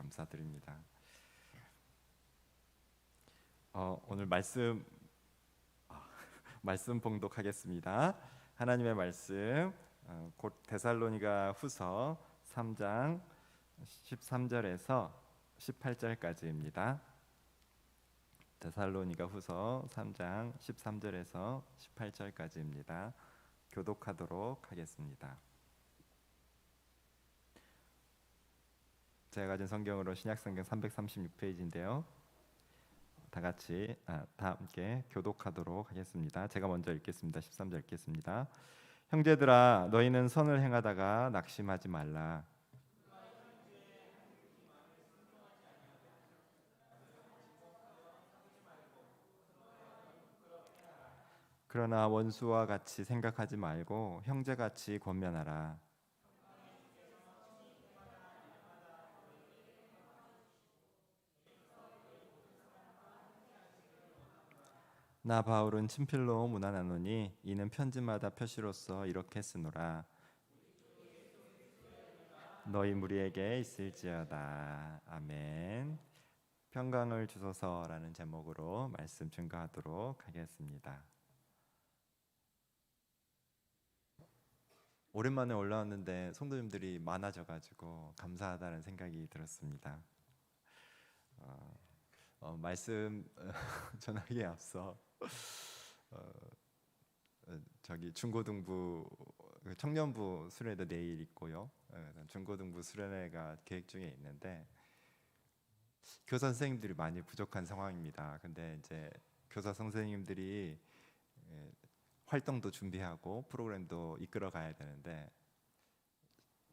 감사드립니다. 오늘 말씀 봉독하겠습니다. 하나님의 말씀 곧 데살로니가 후서 3장 13절에서 18절까지입니다. 데살로니가 후서 3장 13절에서 18절까지입니다. 교독하도록 하겠습니다. 제가 가진 성경으로 신약성경 336페이지인데요. 다 함께 교독하도록 하겠습니다. 제가 먼저 읽겠습니다. 13절 읽겠습니다. 형제들아, 너희는 선을 행하다가 낙심하지 말라. 그러나 원수와 같이 생각하지 말고 형제같이 권면하라. 나 바울은 친필로 문안하노니 이는 편지마다 표시로서 이렇게 쓰노라. 너희 무리에게 있을지어다. 아멘. 평강을 주소서라는 제목으로 말씀 증거하도록 하겠습니다. 오랜만에 올라왔는데 성도님들이 많아져가지고 감사하다는 생각이 들었습니다. 말씀 전하기에 앞서 저기 중고등부 청년부 수련회도 내일 있고요. 중고등부 수련회가 계획 중에 있는데 교사 선생님들이 많이 부족한 상황입니다. 근데 이제 교사 선생님들이 활동도 준비하고 프로그램도 이끌어 가야 되는데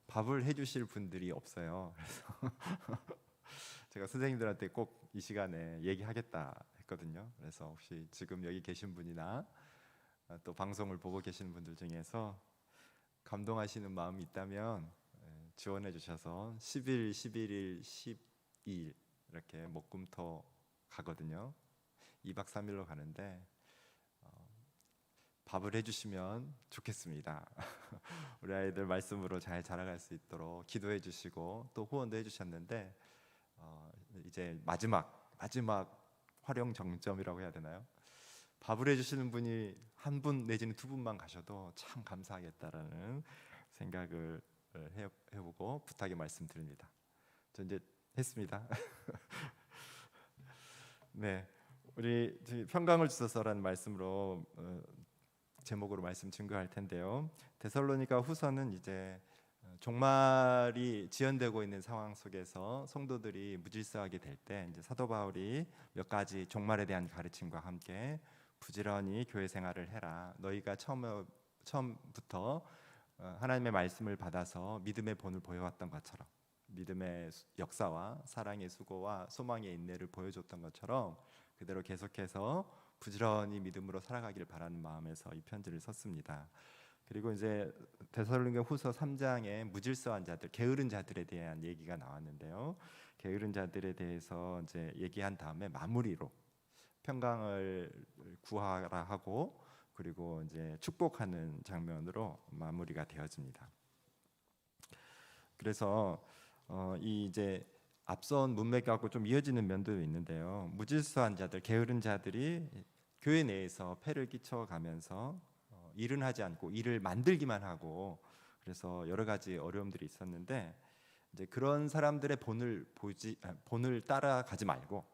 밥을 해주실 분들이 없어요. 그래서 제가 선생님들한테 꼭 이 시간에 얘기하겠다 했거든요. 그래서 혹시 지금 여기 계신 분이나 또 방송을 보고 계시는 분들 중에서 감동하시는 마음이 있다면 지원해 주셔서 10일, 11일, 12일 이렇게 목금토 가거든요. 2박 3일로 가는데 밥을 해주시면 좋겠습니다. 우리 아이들 말씀으로 잘 자라갈 수 있도록 기도해 주시고 또 후원도 해주셨는데 이제 마지막 활용 정점이라고 해야 되나요? 밥을 해주시는 분이 한 분 내지는 두 분만 가셔도 참 감사하겠다라는 생각을 해보고 부탁의 말씀드립니다. 저 이제 했습니다. 네, 우리 평강을 주소서라는 말씀으로 제목으로 말씀 증거할 텐데요. 데살로니가 후서는 이제 종말이 지연되고 있는 상황 속에서 성도들이 무질서하게 될 때 이제 사도 바울이 몇 가지 종말에 대한 가르침과 함께 부지런히 교회 생활을 해라. 너희가 처음부터 하나님의 말씀을 받아서 믿음의 본을 보여왔던 것처럼 믿음의 역사와 사랑의 수고와 소망의 인내를 보여줬던 것처럼 그대로 계속해서 부지런히 믿음으로 살아가기를 바라는 마음에서 이 편지를 썼습니다. 그리고 이제 데살로니가 후서 3장에 무질서한 자들, 게으른 자들에 대한 얘기가 나왔는데요. 게으른 자들에 대해서 이제 얘기한 다음에 마무리로 평강을 구하라 하고 그리고 이제 축복하는 장면으로 마무리가 되어집니다. 그래서 이 이제 앞선 문맥하고 좀 이어지는 면도 있는데요. 무질서한 자들, 게으른 자들이 교회 내에서 폐를 끼쳐가면서 일은 하지 않고 일을 만들기만 하고 그래서 여러 가지 어려움들이 있었는데 이제 그런 사람들의 본을 따라가지 말고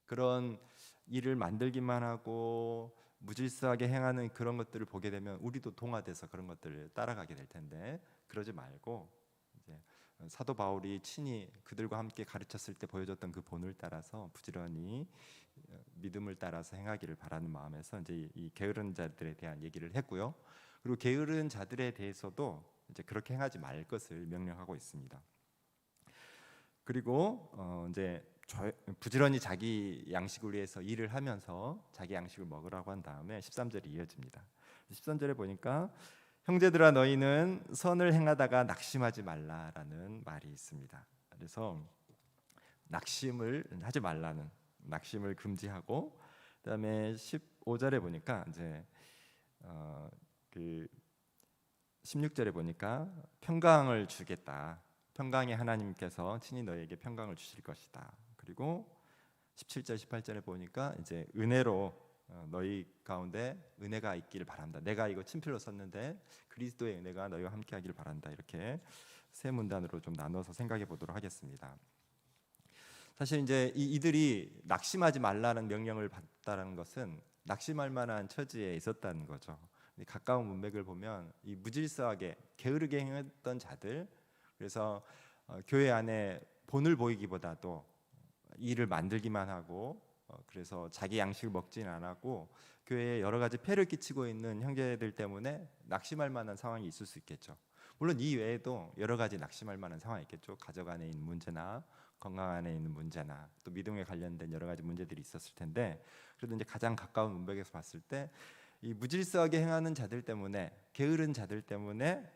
그런 일을 만들기만 하고 무질서하게 행하는 그런 것들을 보게 되면 우리도 동화돼서 그런 것들을 따라가게 될 텐데 그러지 말고 이제 사도 바울이 친히 그들과 함께 가르쳤을 때 보여줬던 그 본을 따라서 부지런히 믿음을 따라서 행하기를 바라는 마음에서 이제 이 게으른 자들에 대한 얘기를 했고요. 그리고 게으른 자들에 대해서도 이제 그렇게 행하지 말 것을 명령하고 있습니다. 그리고 이제 부지런히 자기 양식을 위해서 일을 하면서 자기 양식을 먹으라고 한 다음에 13절이 이어집니다. 13절에 보니까 형제들아 너희는 선을 행하다가 낙심하지 말라라는 말이 있습니다. 그래서 낙심을 하지 말라는 낙심을 금지하고 그다음에 15절에 보니까 이제 그 16절에 보니까 평강을 주겠다. 평강의 하나님께서 친히 너희에게 평강을 주실 것이다. 그리고 17절 18절에 보니까 이제 은혜로 너희 가운데 은혜가 있기를 바란다. 내가 이거 친필로 썼는데 그리스도의 은혜가 너희와 함께하기를 바란다. 이렇게 세 문단으로 좀 나눠서 생각해 보도록 하겠습니다. 사실 이제 이들이 낙심하지 말라는 명령을 받았다는 것은 낙심할 만한 처지에 있었다는 거죠. 가까운 문맥을 보면 이 무질서하게 게으르게 행했던 자들, 그래서 교회 안에 본을 보이기보다도 일을 만들기만 하고 그래서 자기 양식을 먹지는 않았고 교회에 여러 가지 폐를 끼치고 있는 형제들 때문에 낙심할 만한 상황이 있을 수 있겠죠. 물론 이 외에도 여러 가지 낙심할 만한 상황이 있겠죠. 가족 안에 있는 문제나 건강 안에 있는 문제나 또 믿음에 관련된 여러 가지 문제들이 있었을 텐데, 그래도 이제 가장 가까운 문맥에서 봤을 때 이 무질서하게 행하는 자들 때문에, 게으른 자들 때문에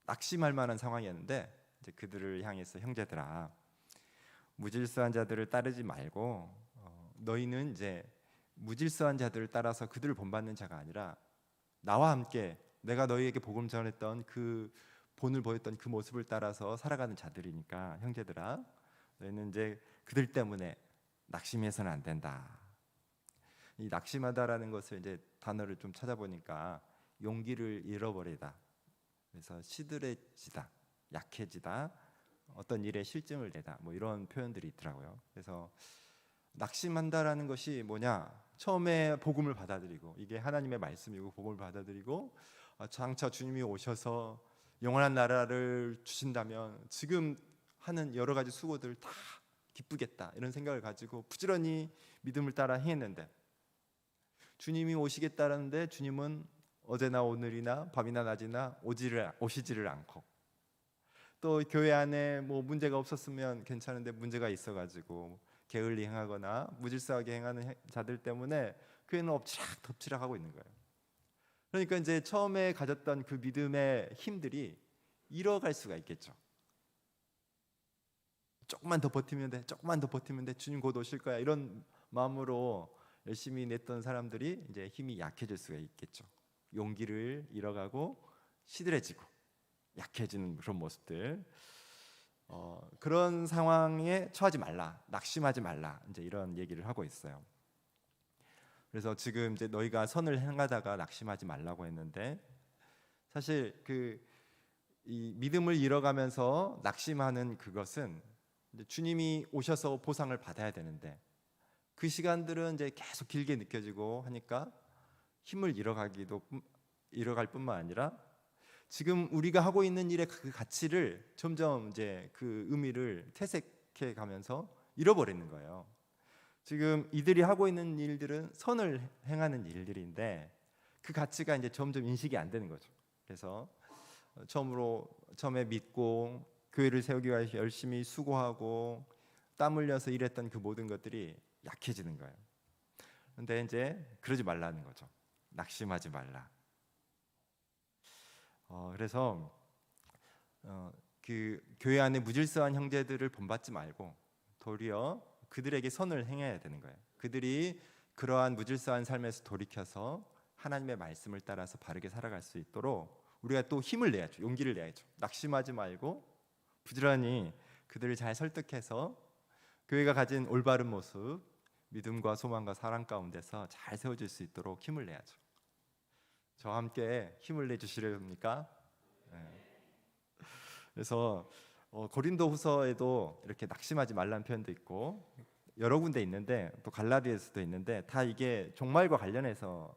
낙심할 만한 상황이었는데, 이제 그들을 향해서 형제들아, 무질서한 자들을 따르지 말고 너희는 이제 무질서한 자들을 따라서 그들을 본받는 자가 아니라 나와 함께 내가 너희에게 복음 전했던 그 본을 보였던 그 모습을 따라서 살아가는 자들이니까 형제들아, 너희는 이제 그들 때문에 낙심해서는 안 된다. 이 낙심하다라는 것을 이제 단어를 좀 찾아보니까 용기를 잃어버리다, 그래서 시들해지다, 약해지다, 어떤 일에 실증을 내다, 뭐 이런 표현들이 있더라고요. 그래서 낙심한다라는 것이 뭐냐? 처음에 복음을 받아들이고 이게 하나님의 말씀이고 복음을 받아들이고 장차 주님이 오셔서 영원한 나라를 주신다면 지금 하는 여러 가지 수고들 다 기쁘겠다, 이런 생각을 가지고 부지런히 믿음을 따라 행했는데, 주님이 오시겠다는데 주님은 어제나 오늘이나 밤이나 낮이나 오시지를 않고, 또 교회 안에 뭐 문제가 없었으면 괜찮은데 문제가 있어가지고 게을리 행하거나 무질서하게 행하는 자들 때문에 교회는 엎치락 덮치락 하고 있는 거예요. 그러니까 이제 처음에 가졌던 그 믿음의 힘들이 잃어갈 수가 있겠죠. 조금만 더 버티면 돼, 조금만 더 버티면 돼, 주님 곧 오실 거야, 이런 마음으로 열심히 냈던 사람들이 이제 힘이 약해질 수가 있겠죠. 용기를 잃어가고 시들해지고 약해지는 그런 모습들, 그런 상황에 처하지 말라, 낙심하지 말라, 이제 이런 얘기를 하고 있어요. 그래서 지금 이제 너희가 선을 행하다가 낙심하지 말라고 했는데, 사실 이 믿음을 잃어가면서 낙심하는 그것은 이제 주님이 오셔서 보상을 받아야 되는데, 그 시간들은 이제 계속 길게 느껴지고 하니까 힘을 잃어갈 뿐만 아니라 지금 우리가 하고 있는 일의 그 가치를 점점 이제 그 의미를 퇴색해 가면서 잃어버리는 거예요. 지금 이들이 하고 있는 일들은 선을 행하는 일들인데 그 가치가 이제 점점 인식이 안 되는 거죠. 그래서 처음에 믿고 교회를 세우기 위해서 열심히 수고하고 땀 흘려서 일했던 그 모든 것들이 약해지는 거예요. 그런데 이제 그러지 말라는 거죠. 낙심하지 말라. 그래서 그 교회 안에 무질서한 형제들을 본받지 말고 도리어 그들에게 선을 행해야 되는 거예요. 그들이 그러한 무질서한 삶에서 돌이켜서 하나님의 말씀을 따라서 바르게 살아갈 수 있도록 우리가 또 힘을 내야죠. 용기를 내야죠. 낙심하지 말고 부지런히 그들을 잘 설득해서 교회가 가진 올바른 모습, 믿음과 소망과 사랑 가운데서 잘 세워질 수 있도록 힘을 내야죠. 저와 함께 힘을 내주시렵니까? 네. 그래서 고린도후서에도 이렇게 낙심하지 말라는 표현도 있고 여러 군데 있는데, 또 갈라디아서도 있는데 다 이게 종말과 관련해서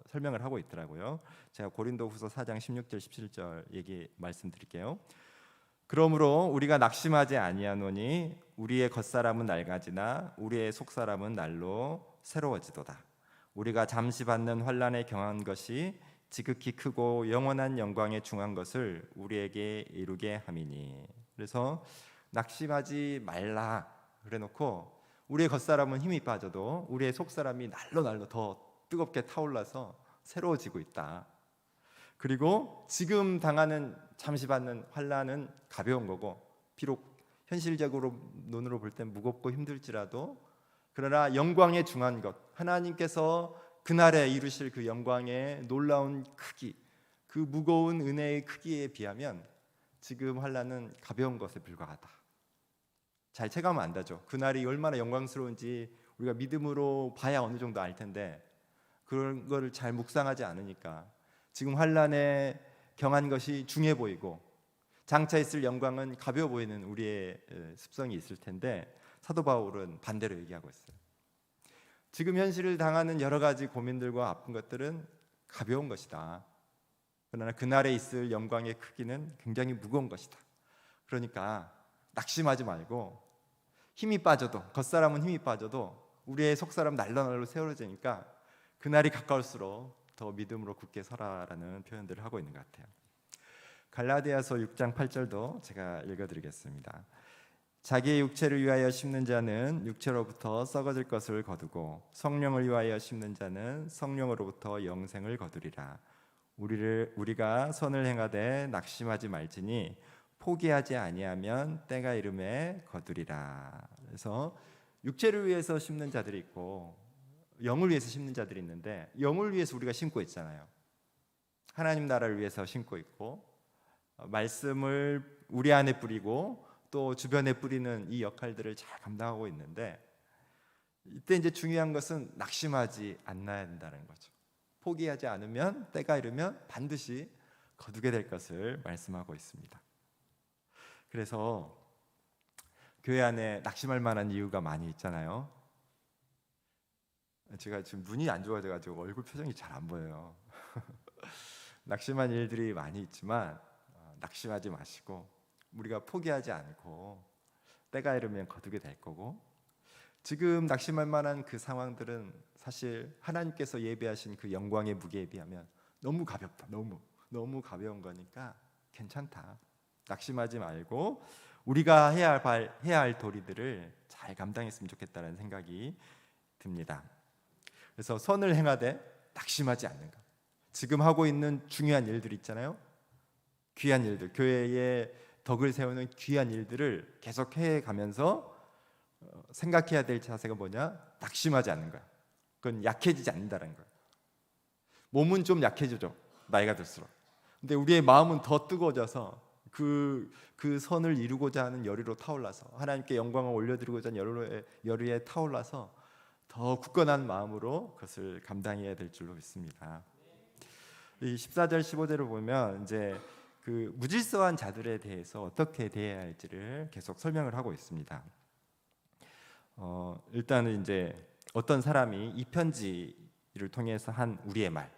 설명을 하고 있더라고요. 제가 고린도후서 4장 16절 17절 말씀드릴게요. 그러므로 우리가 낙심하지 아니하노니 우리의 겉사람은 낡아지나 우리의 속사람은 날로 새로워지도다. 우리가 잠시 받는 환난에 경한 것이 지극히 크고 영원한 영광에 중한 것을 우리에게 이루게 함이니. 그래서 낙심하지 말라 그래놓고 우리의 겉사람은 힘이 빠져도 우리의 속사람이 날로 더 뜨겁게 타올라서 새로워지고 있다. 그리고 지금 잠시 받는 환난은 가벼운 거고, 비록 현실적으로 눈으로 볼 땐 무겁고 힘들지라도, 그러나 영광에 중한 것, 하나님께서 그날에 이루실 그 영광의 놀라운 크기, 그 무거운 은혜의 크기에 비하면 지금 환난은 가벼운 것에 불과하다. 잘 체감은 안 되죠. 그날이 얼마나 영광스러운지 우리가 믿음으로 봐야 어느 정도 알 텐데 그런 거를 잘 묵상하지 않으니까 지금 환난에 경한 것이 중해 보이고 장차 있을 영광은 가벼워 보이는 우리의 습성이 있을 텐데 사도 바울은 반대로 얘기하고 있어요. 지금 현실을 당하는 여러 가지 고민들과 아픈 것들은 가벼운 것이다. 그러나 그날에 있을 영광의 크기는 굉장히 무거운 것이다. 그러니까 낙심하지 말고 힘이 빠져도 겉사람은 힘이 빠져도 우리의 속사람 날로 세워지니까 그날이 가까울수록 더 믿음으로 굳게 서라라는 표현들을 하고 있는 것 같아요. 갈라디아서 6장 8절도 제가 읽어드리겠습니다. 자기의 육체를 위하여 심는 자는 육체로부터 썩어질 것을 거두고 성령을 위하여 심는 자는 성령으로부터 영생을 거두리라. 우리가 선을 행하되 낙심하지 말지니 포기하지 아니하면 때가 이름에 거두리라. 그래서 육체를 위해서 심는 자들이 있고 영을 위해서 심는 자들이 있는데 영을 위해서 우리가 심고 있잖아요. 하나님 나라를 위해서 심고 있고 말씀을 우리 안에 뿌리고 또 주변에 뿌리는 이 역할들을 잘 감당하고 있는데 이때 이제 중요한 것은 낙심하지 않아야 된다는 거죠. 포기하지 않으면 때가 이르면 반드시 거두게 될 것을 말씀하고 있습니다. 그래서 교회 안에 낙심할 만한 이유가 많이 있잖아요. 제가 지금 눈이 안 좋아져가지고 얼굴 표정이 잘 안 보여요. 낙심한 일들이 많이 있지만 낙심하지 마시고 우리가 포기하지 않고 때가 이르면 거두게 될 거고 지금 낙심할 만한 그 상황들은 사실 하나님께서 예비하신 그 영광의 무게에 비하면 너무 가볍다. 너무 가벼운 거니까 괜찮다. 낙심하지 말고 우리가 해야 할 도리들을 잘 감당했으면 좋겠다는 생각이 듭니다. 그래서 선을 행하되 낙심하지 않는 것. 지금 하고 있는 중요한 일들 있잖아요. 귀한 일들, 교회에 덕을 세우는 귀한 일들을 계속 해가면서 생각해야 될 자세가 뭐냐? 낙심하지 않는 거야. 그건 약해지지 않는다는 거야. 몸은 좀 약해지죠. 나이가 들수록. 근데 우리의 마음은 더 뜨거워져서 그 선을 이루고자 하는 열의로 타올라서 하나님께 영광을 올려드리고자 하는 열의에 타올라서 더 굳건한 마음으로 그것을 감당해야 될 줄로 믿습니다. 이 14절 15절을 보면 이제 그 무질서한 자들에 대해서 어떻게 대해야 할지를 계속 설명을 하고 있습니다. 일단은 이제 어떤 사람이 이 편지를 통해서 한 우리의 말,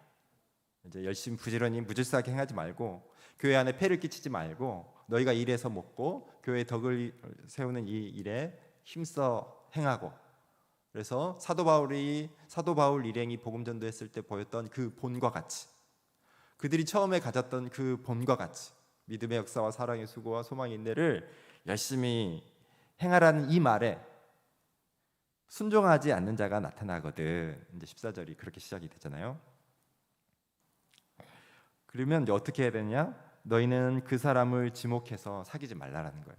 이제 열심히 부지런히 무질서하게 행하지 말고 교회 안에 폐를 끼치지 말고 너희가 일해서 먹고 교회 덕을 세우는 이 일에 힘써 행하고 그래서 사도 바울 일행이 복음 전도했을 때 보였던 그 본과 같이 그들이 처음에 가졌던 그 본과 같이 믿음의 역사와 사랑의 수고와 소망의 인내를 열심히 행하라는 이 말에 순종하지 않는 자가 나타나거든. 이제 14절이 그렇게 시작이 되잖아요. 그러면 이제 어떻게 해야 되냐? 너희는 그 사람을 지목해서 사귀지 말라라는 거예요.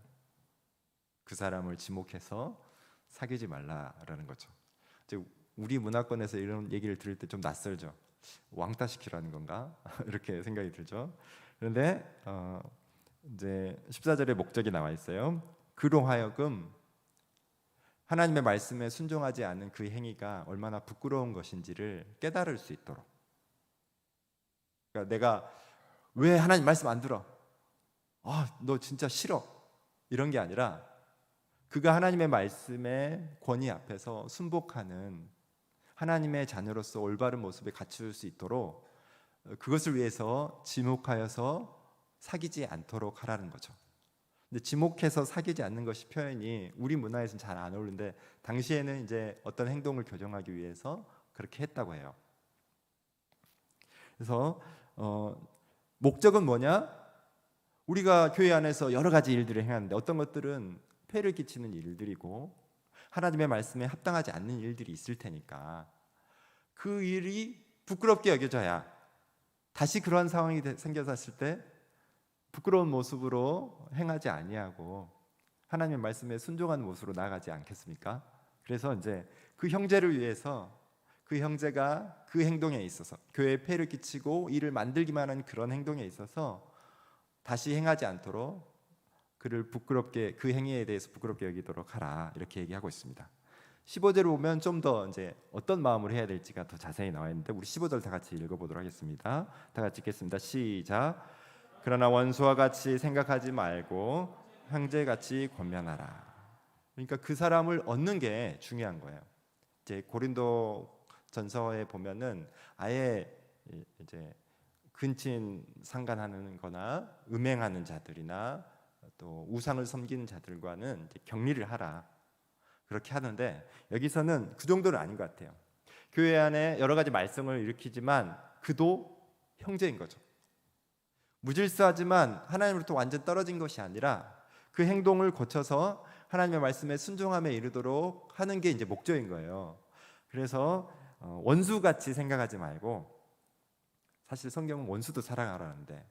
그 사람을 지목해서 사귀지 말라라는 거죠. 이제 우리 문화권에서 이런 얘기를 들을 때 좀 낯설죠. 왕따시키라는 건가? 이렇게 생각이 들죠. 그런데 이제 14절에 목적이 나와 있어요. 그로 하여금 하나님의 말씀에 순종하지 않은 그 행위가 얼마나 부끄러운 것인지를 깨달을 수 있도록. 그러니까 내가 왜 하나님 말씀 안 들어? 너 진짜 싫어. 이런 게 아니라 그가 하나님의 말씀의 권위 앞에서 순복하는 하나님의 자녀로서 올바른 모습에 갖출 수 있도록 그것을 위해서 지목하여서 사귀지 않도록 하라는 거죠. 근데 지목해서 사귀지 않는 것이 표현이 우리 문화에서는 잘 안 어울리는데 당시에는 이제 어떤 행동을 교정하기 위해서 그렇게 했다고 해요. 그래서 목적은 뭐냐? 우리가 교회 안에서 여러 가지 일들을 행하는데 어떤 것들은 폐를 끼치는 일들이고 하나님의 말씀에 합당하지 않는 일들이 있을 테니까 그 일이 부끄럽게 여겨져야 다시 그러한 상황이 생겨졌을 때 부끄러운 모습으로 행하지 아니하고 하나님의 말씀에 순종하는 모습으로 나아가지 않겠습니까? 그래서 이제 그 형제를 위해서 그 형제가 그 행동에 있어서 교회에 폐를 끼치고 일을 만들기만 하는 그런 행동에 있어서 다시 행하지 않도록 그를 부끄럽게, 그 행위에 대해서 부끄럽게 여기도록 하라, 이렇게 얘기하고 있습니다. 15절을 보면 좀 더 이제 어떤 마음으로 해야 될지가 더 자세히 나와 있는데, 우리 15절 다 같이 읽어보도록 하겠습니다. 다 같이 읽겠습니다. 시작. 그러나 원수와 같이 생각하지 말고 형제같이 권면하라. 그러니까 그 사람을 얻는 게 중요한 거예요. 이제 고린도 전서에 보면은 아예 이제 근친 상간하는 거나 음행하는 자들이나 또 우상을 섬기는 자들과는 이제 격리를 하라, 그렇게 하는데, 여기서는 그 정도는 아닌 것 같아요. 교회 안에 여러 가지 말썽을 일으키지만 그도 형제인 거죠. 무질서하지만 하나님으로부터 완전 떨어진 것이 아니라 그 행동을 고쳐서 하나님의 말씀에 순종함에 이르도록 하는 게 이제 목적인 거예요. 그래서 원수같이 생각하지 말고, 사실 성경은 원수도 사랑하라는데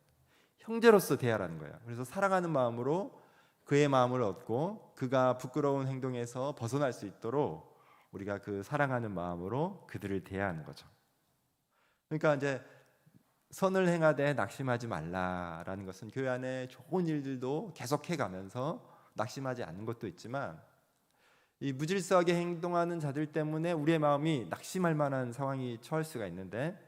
형제로서 대하라는 거예요. 그래서 사랑하는 마음으로 그의 마음을 얻고 그가 부끄러운 행동에서 벗어날 수 있도록 우리가 그 사랑하는 마음으로 그들을 대하는 거죠. 그러니까 이제 선을 행하되 낙심하지 말라라는 것은 교회 안에 좋은 일들도 계속해 가면서 낙심하지 않는 것도 있지만, 이 무질서하게 행동하는 자들 때문에 우리의 마음이 낙심할 만한 상황이 처할 수가 있는데,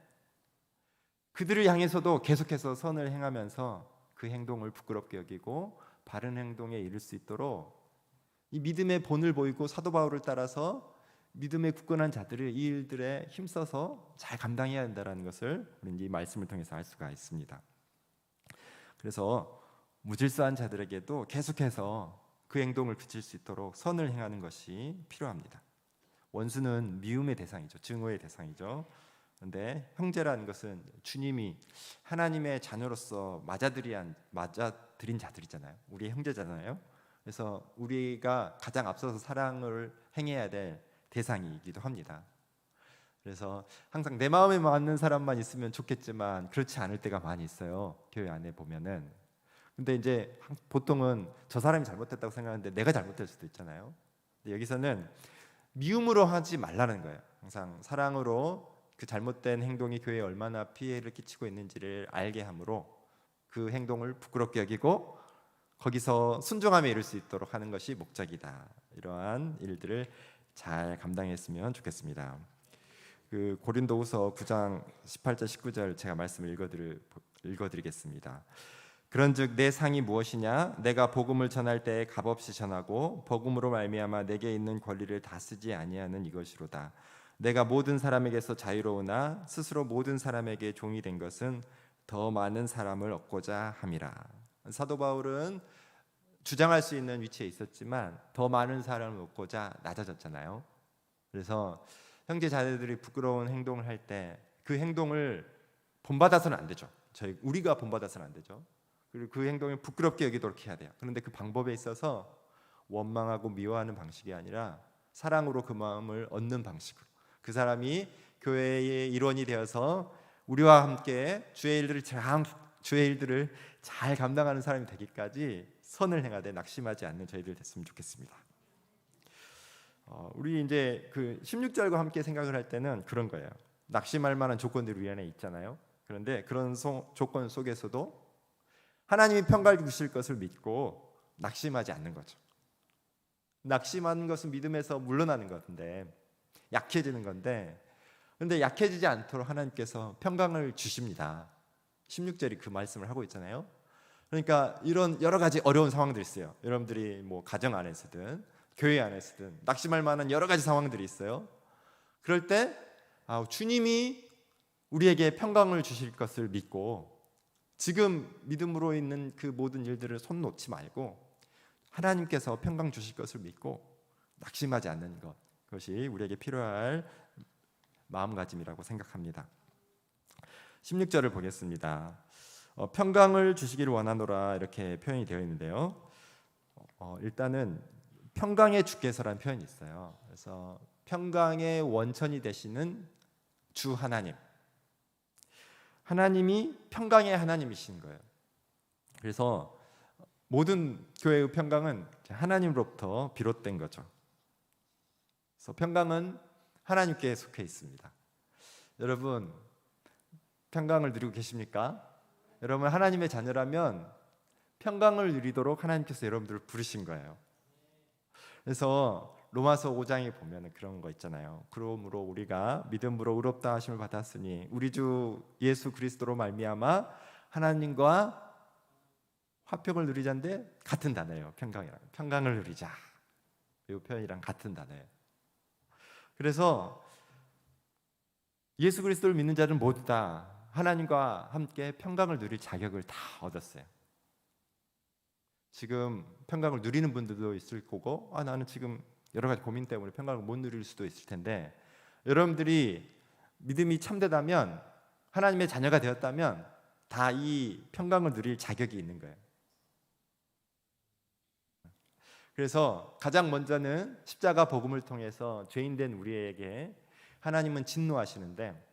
그들을 향해서도 계속해서 선을 행하면서 그 행동을 부끄럽게 여기고 바른 행동에 이를 수 있도록 이 믿음의 본을 보이고 사도 바울을 따라서 믿음에 굳건한 자들을 이 일들에 힘써서 잘 감당해야 한다는 것을 우리는 이 말씀을 통해서 알 수가 있습니다. 그래서 무질서한 자들에게도 계속해서 그 행동을 그칠 수 있도록 선을 행하는 것이 필요합니다. 원수는 미움의 대상이죠. 증오의 대상이죠. 그런데 형제라는 것은 주님이 하나님의 자녀로서 맞아들인 자들이잖아요. 우리의 형제잖아요. 그래서 우리가 가장 앞서서 사랑을 행해야 될 대상이기도 합니다. 그래서 항상 내 마음에 맞는 사람만 있으면 좋겠지만 그렇지 않을 때가 많이 있어요. 교회 안에 보면은. 근데 이제 보통은 저 사람이 잘못했다고 생각하는데 내가 잘못될 수도 있잖아요. 근데 여기서는 미움으로 하지 말라는 거예요. 항상 사랑으로 그 잘못된 행동이 교회에 얼마나 피해를 끼치고 있는지를 알게 함으로 그 행동을 부끄럽게 여기고 거기서 순종함에 이를 수 있도록 하는 것이 목적이다. 이러한 일들을 잘 감당했으면 좋겠습니다. 그 고린도후서 9장 18절 19절 제가 말씀을 읽어드리겠습니다. 그런즉 내 상이 무엇이냐? 내가 복음을 전할 때에 값없이 전하고 복음으로 말미암아 내게 있는 권리를 다 쓰지 아니하는 이것이로다. 내가 모든 사람에게서 자유로우나 스스로 모든 사람에게 종이 된 것은 더 많은 사람을 얻고자 함이라. 사도 바울은 주장할 수 있는 위치에 있었지만 더 많은 사람을 얻고자 낮아졌잖아요. 그래서 형제 자매들이 부끄러운 행동을 할 때 그 행동을 본받아서는 안 되죠. 우리가 본받아서는 안 되죠. 그리고 그 행동을 부끄럽게 여기도록 해야 돼요. 그런데 그 방법에 있어서 원망하고 미워하는 방식이 아니라 사랑으로 그 마음을 얻는 방식으로, 그 사람이 교회의 일원이 되어서 우리와 함께 주의 일들을 잘 감당하는 사람이 되기까지 선을 행하되 낙심하지 않는 저희들 됐으면 좋겠습니다. 우리 이제 그 16절과 함께 생각을 할 때는 그런 거예요. 낙심할 만한 조건들이 우리 안에 있잖아요. 그런데 그런 조건 속에서도 하나님이 평가를 주실 것을 믿고 낙심하지 않는 거죠. 낙심하는 것은 믿음에서 물러나는 건데, 약해지는 건데, 그런데 약해지지 않도록 하나님께서 평강을 주십니다. 16절이 그 말씀을 하고 있잖아요. 그러니까 이런 여러 가지 어려운 상황들이 있어요. 여러분들이 뭐 가정 안에서든 교회 안에서든 낙심할 만한 여러 가지 상황들이 있어요. 그럴 때 주님이 우리에게 평강을 주실 것을 믿고 지금 믿음으로 있는 그 모든 일들을 손 놓지 말고 하나님께서 평강 주실 것을 믿고 낙심하지 않는 것, 그것이 우리에게 필요할 마음가짐이라고 생각합니다. 16절을 보겠습니다. 평강을 주시기를 원하노라, 이렇게 표현이 되어 있는데요. 일단은 평강의 주께서라는 표현이 있어요. 그래서 평강의 원천이 되시는 주 하나님이 평강의 하나님이신 거예요. 그래서 모든 교회의 평강은 하나님으로부터 비롯된 거죠. 그래서 평강은 하나님께 속해 있습니다. 여러분 평강을 누리고 계십니까? 여러분 하나님의 자녀라면 평강을 누리도록 하나님께서 여러분들을 부르신 거예요. 그래서 로마서 5장에 보면 그런 거 있잖아요. 그러므로 우리가 믿음으로 의롭다 하심을 받았으니 우리 주 예수 그리스도로 말미암아 하나님과 화평을 누리자인데 같은 단어예요. 평강을 누리자, 이 표현이랑 같은 단어예요. 그래서 예수 그리스도를 믿는 자는 모두 다 하나님과 함께 평강을 누릴 자격을 다 얻었어요. 지금 평강을 누리는 분들도 있을 거고, 나는 지금 여러 가지 고민 때문에 평강을 못 누릴 수도 있을 텐데, 여러분들이 믿음이 참되다면, 하나님의 자녀가 되었다면 다 이 평강을 누릴 자격이 있는 거예요. 그래서 가장 먼저는 십자가 복음을 통해서 죄인된 우리에게 하나님은 진노하시는데,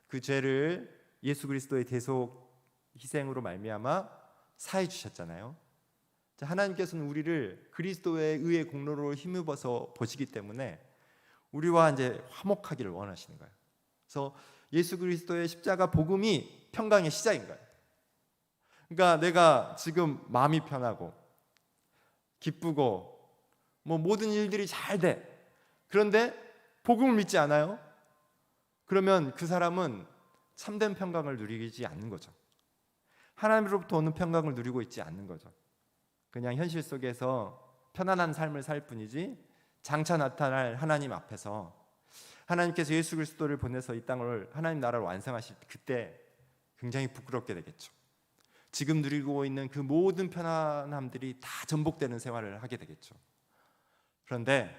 그 죄를 예수 그리스도의 대속 희생으로 말미암아 사해 주셨잖아요. 하나님께서는 우리를 그리스도의 의의 공로로 힘입어서 보시기 때문에 우리와 이제 화목하기를 원하시는 거예요. 그래서 예수 그리스도의 십자가 복음이 평강의 시작인 거예요. 그러니까 내가 지금 마음이 편하고 기쁘고 모든 일들이 잘 돼. 그런데 복음을 믿지 않아요? 그러면 그 사람은 참된 평강을 누리지 않는 거죠. 하나님으로부터 오는 평강을 누리고 있지 않는 거죠. 그냥 현실 속에서 편안한 삶을 살 뿐이지 장차 나타날 하나님 앞에서 하나님께서 예수 그리스도를 보내서 이 땅을 하나님 나라를 완성하실 그때 굉장히 부끄럽게 되겠죠. 지금 누리고 있는 그 모든 편안함들이 다 전복되는 생활을 하게 되겠죠. 그런데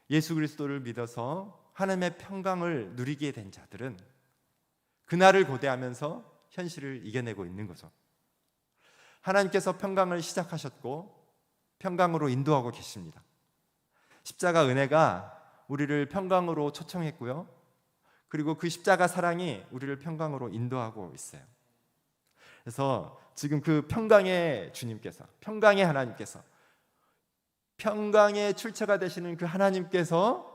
예수 그리스도를 믿어서 하나님의 평강을 누리게 된 자들은 그날을 고대하면서 현실을 이겨내고 있는 거죠. 하나님께서 평강을 시작하셨고 평강으로 인도하고 계십니다. 십자가 은혜가 우리를 평강으로 초청했고요. 그리고 그 십자가 사랑이 우리를 평강으로 인도하고 있어요. 그래서 지금 그 평강의 주님께서, 평강의 하나님께서, 평강의 출처가 되시는 그 하나님께서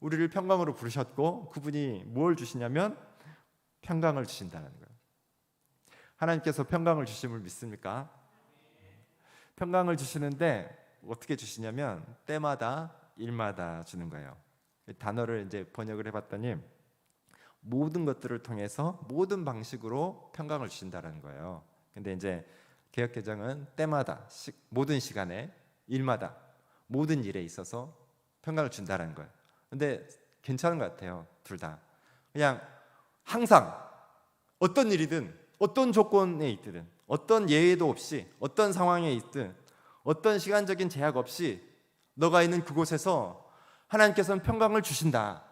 우리를 평강으로 부르셨고, 그분이 뭘 주시냐면 평강을 주신다는 거예요. 하나님께서 평강을 주심을 믿습니까? 평강을 주시는데 어떻게 주시냐면 때마다 일마다 주는 거예요. 단어를 이제 번역을 해봤더니 모든 것들을 통해서 모든 방식으로 평강을 주신다는 거예요. 근데 이제 개역개정은 때마다 모든 시간에 일마다 모든 일에 있어서 평강을 준다는 거예요. 근데 괜찮은 것 같아요. 둘 다 그냥 항상 어떤 일이든 어떤 조건에 있든 어떤 예외도 없이 어떤 상황에 있든 어떤 시간적인 제약 없이 너가 있는 그곳에서 하나님께서는 평강을 주신다,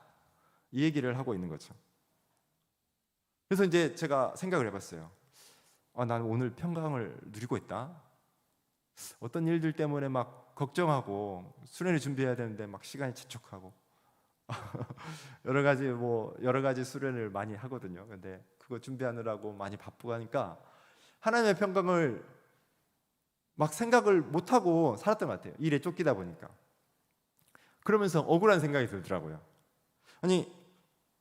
이 얘기를 하고 있는 거죠. 그래서 이제 제가 생각을 해봤어요. 나는 오늘 평강을 누리고 있다. 어떤 일들 때문에 막 걱정하고 수련회 준비해야 되는데 막 시간이 재촉하고 여러 가지 수련을 많이 하거든요. 근데 그거 준비하느라고 많이 바쁘고 하니까 하나님의 평강을 막 생각을 못 하고 살았던 것 같아요. 일에 쫓기다 보니까. 그러면서 억울한 생각이 들더라고요. 아니,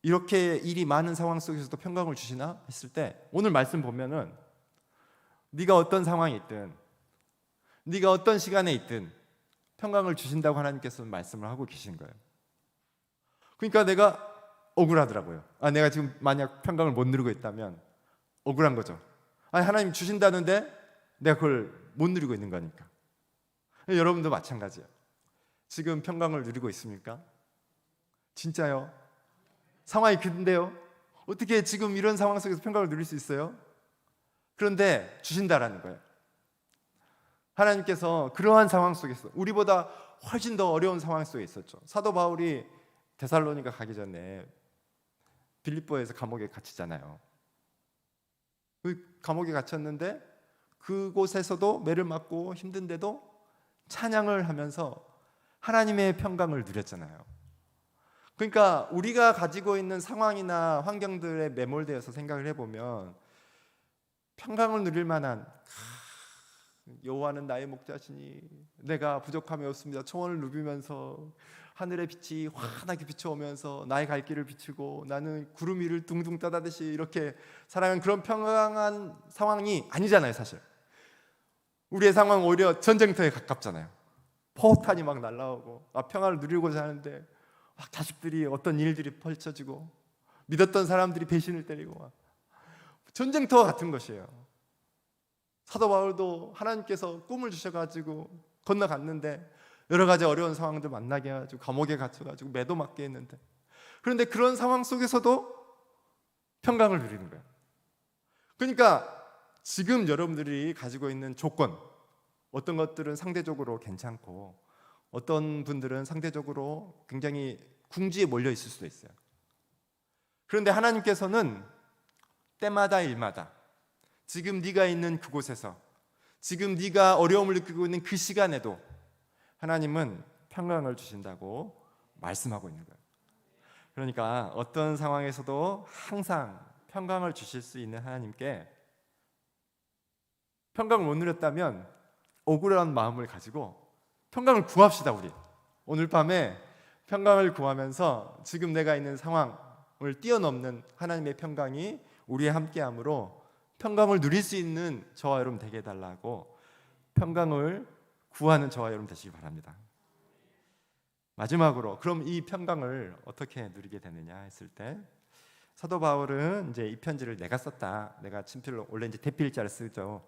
이렇게 일이 많은 상황 속에서도 평강을 주시나 했을 때, 오늘 말씀 보면은 네가 어떤 상황에 있든 네가 어떤 시간에 있든 평강을 주신다고 하나님께서는 말씀을 하고 계신 거예요. 그러니까 내가 억울하더라고요. 내가 지금 만약 평강을 못 누리고 있다면 억울한 거죠. 하나님 주신다는데 내가 그걸 못 누리고 있는 거니까. 여러분도 마찬가지예요. 지금 평강을 누리고 있습니까? 진짜요? 상황이 근데요? 어떻게 지금 이런 상황 속에서 평강을 누릴 수 있어요? 그런데 주신다라는 거예요. 하나님께서 그러한 상황 속에서 우리보다 훨씬 더 어려운 상황 속에 있었죠. 사도 바울이 데살로니가 가기 전에 빌립보에서 감옥에 갇히잖아요. 그 감옥에 갇혔는데 그곳에서도 매를 맞고 힘든데도 찬양을 하면서 하나님의 평강을 누렸잖아요. 그러니까 우리가 가지고 있는 상황이나 환경들에 매몰되어서 생각을 해보면 평강을 누릴 만한, 여호와는 나의 목자시니 내가 부족함이 없습니다. 초원을 누비면서 하늘의 빛이 환하게 비춰오면서 나의 갈 길을 비추고 나는 구름 위를 둥둥 떠다듯이 이렇게 살아가는 그런 평강한 상황이 아니잖아요, 사실. 우리의 상황은 오히려 전쟁터에 가깝잖아요. 포탄이 막 날라오고 평화를 누리고자 하는데 막 자식들이 어떤 일들이 펼쳐지고 믿었던 사람들이 배신을 때리고 막 전쟁터 같은 것이에요. 사도 바울도 하나님께서 꿈을 주셔가지고 건너갔는데 여러 가지 어려운 상황들 만나게 해가지고 감옥에 갇혀가지고 매도 맞게 했는데, 그런데 그런 상황 속에서도 평강을 누리는 거예요. 그러니까 지금 여러분들이 가지고 있는 조건, 어떤 것들은 상대적으로 괜찮고 어떤 분들은 상대적으로 굉장히 궁지에 몰려 있을 수도 있어요. 그런데 하나님께서는 때마다 일마다 지금 네가 있는 그곳에서, 지금 네가 어려움을 느끼고 있는 그 시간에도 하나님은 평강을 주신다고 말씀하고 있는 거예요. 그러니까 어떤 상황에서도 항상 평강을 주실 수 있는 하나님께 평강을 못 누렸다면 억울한 마음을 가지고 평강을 구합시다. 우리 오늘 밤에 평강을 구하면서 지금 내가 있는 상황을 뛰어넘는 하나님의 평강이 우리와 함께함으로 평강을 누릴 수 있는 저와 여러분 되게 해달라고 평강을 구하는 저와 여러분 되시기 바랍니다. 마지막으로 그럼 이 평강을 어떻게 누리게 되느냐 했을 때, 사도 바울은 이제 이 편지를 내가 썼다, 내가 친필로, 원래 이제 대필자를 쓰죠.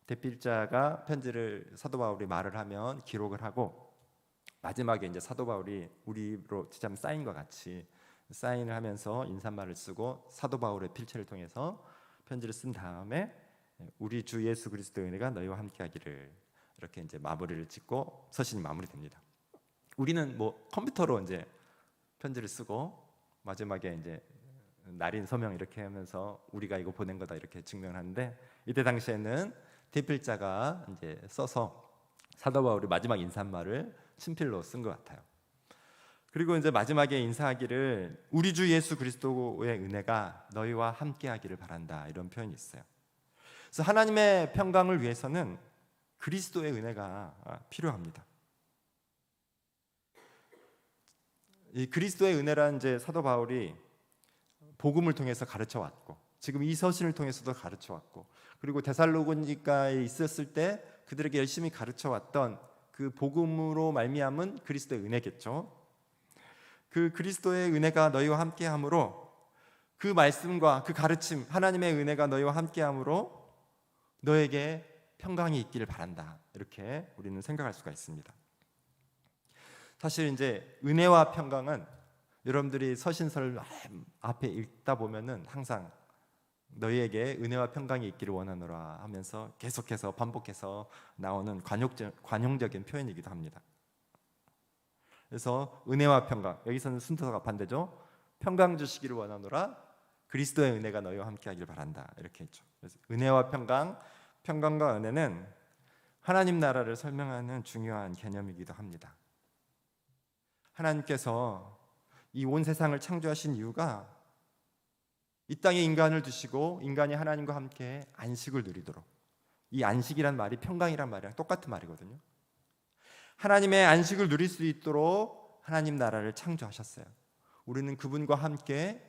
대필자가 편지를 사도 바울이 말을 하면 기록을 하고 마지막에 이제 사도 바울이 우리로 치자면 사인과 같이 사인을 하면서 인사말을 쓰고 사도 바울의 필체를 통해서 편지를 쓴 다음에 우리 주 예수 그리스도의 은혜가 너희와 함께하기를, 이렇게 이제 마무리를 짓고 서신이 마무리됩니다. 우리는 뭐 컴퓨터로 이제 편지를 쓰고 마지막에 이제 날인 서명 이렇게 하면서 우리가 이거 보낸 거다 이렇게 증명하는데, 이때 당시에는 대필자가 이제 써서 사도 바울이 마지막 인사말을 친필로 쓴 것 같아요. 그리고 이제 마지막에 인사하기를 우리 주 예수 그리스도의 은혜가 너희와 함께하기를 바란다, 이런 표현이 있어요. 그래서 하나님의 평강을 위해서는 그리스도의 은혜가 필요합니다. 이 그리스도의 은혜란 이제 사도 바울이 복음을 통해서 가르쳐 왔고 지금 이 서신을 통해서도 가르쳐 왔고, 그리고 데살로니가에 있었을 때 그들에게 열심히 가르쳐 왔던 그 복음으로 말미암은 그리스도의 은혜겠죠. 그 그리스도의 은혜가 너희와 함께함으로, 그 말씀과 그 가르침, 하나님의 은혜가 너희와 함께함으로 너에게 평강이 있기를 바란다, 이렇게 우리는 생각할 수가 있습니다. 사실 이제 은혜와 평강은 여러분들이 서신서를 앞에 읽다 보면은 항상 너희에게 은혜와 평강이 있기를 원하노라 하면서 계속해서 반복해서 나오는 관용적인 표현이기도 합니다. 그래서 은혜와 평강, 여기서는 순서가 반대죠. 평강 주시기를 원하노라, 그리스도의 은혜가 너희와 함께하기를 바란다, 이렇게 했죠. 그래서 은혜와 평강, 평강과 은혜는 하나님 나라를 설명하는 중요한 개념이기도 합니다. 하나님께서 이 온 세상을 창조하신 이유가 이 땅에 인간을 두시고 인간이 하나님과 함께 안식을 누리도록, 이 안식이란 말이 평강이란 말이랑 똑같은 말이거든요. 하나님의 안식을 누릴 수 있도록 하나님 나라를 창조하셨어요. 우리는 그분과 함께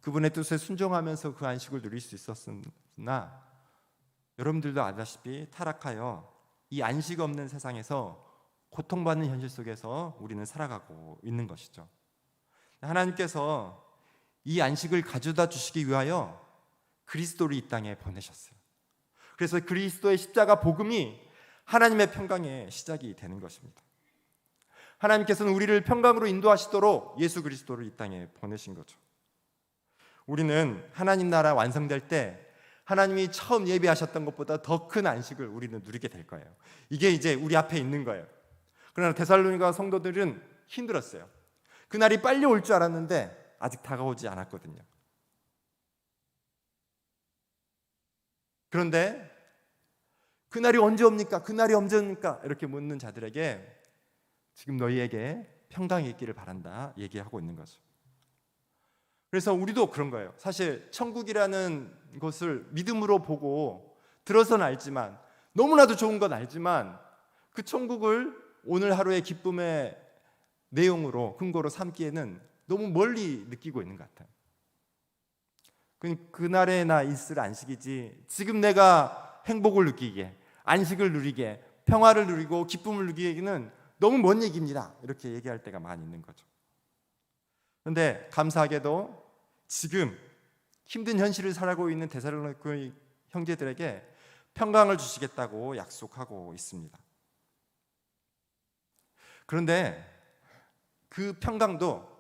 그분의 뜻에 순종하면서 그 안식을 누릴 수 있었으나 여러분들도 아다시피 타락하여 이 안식 없는 세상에서 고통받는 현실 속에서 우리는 살아가고 있는 것이죠. 하나님께서 이 안식을 가져다 주시기 위하여 그리스도를 이 땅에 보내셨어요. 그래서 그리스도의 십자가 복음이 하나님의 평강의 시작이 되는 것입니다. 하나님께서는 우리를 평강으로 인도하시도록 예수 그리스도를 이 땅에 보내신 거죠. 우리는 하나님 나라 완성될 때 하나님이 처음 예비하셨던 것보다 더 큰 안식을 우리는 누리게 될 거예요. 이게 이제 우리 앞에 있는 거예요. 그러나 데살로니가 성도들은 힘들었어요. 그날이 빨리 올 줄 알았는데 아직 다가오지 않았거든요. 그런데 그날이 언제 옵니까? 그날이 언제 옵니까? 이렇게 묻는 자들에게 지금 너희에게 평강이 있기를 바란다 얘기하고 있는 거죠. 그래서 우리도 그런 거예요. 사실 천국이라는 것을 믿음으로 보고 들어서는 알지만, 너무나도 좋은 건 알지만 그 천국을 오늘 하루의 기쁨의 내용으로 근거로 삼기에는 너무 멀리 느끼고 있는 것 같아요. 그날에 나 있을 안식이지 지금 내가 행복을 느끼기에 안식을 누리게, 평화를 누리고 기쁨을 누리기에는 너무 먼 얘기입니다. 이렇게 얘기할 때가 많이 있는 거죠. 그런데 감사하게도 지금 힘든 현실을 살아가고 있는 데살로니가 형제들에게 평강을 주시겠다고 약속하고 있습니다. 그런데 그 평강도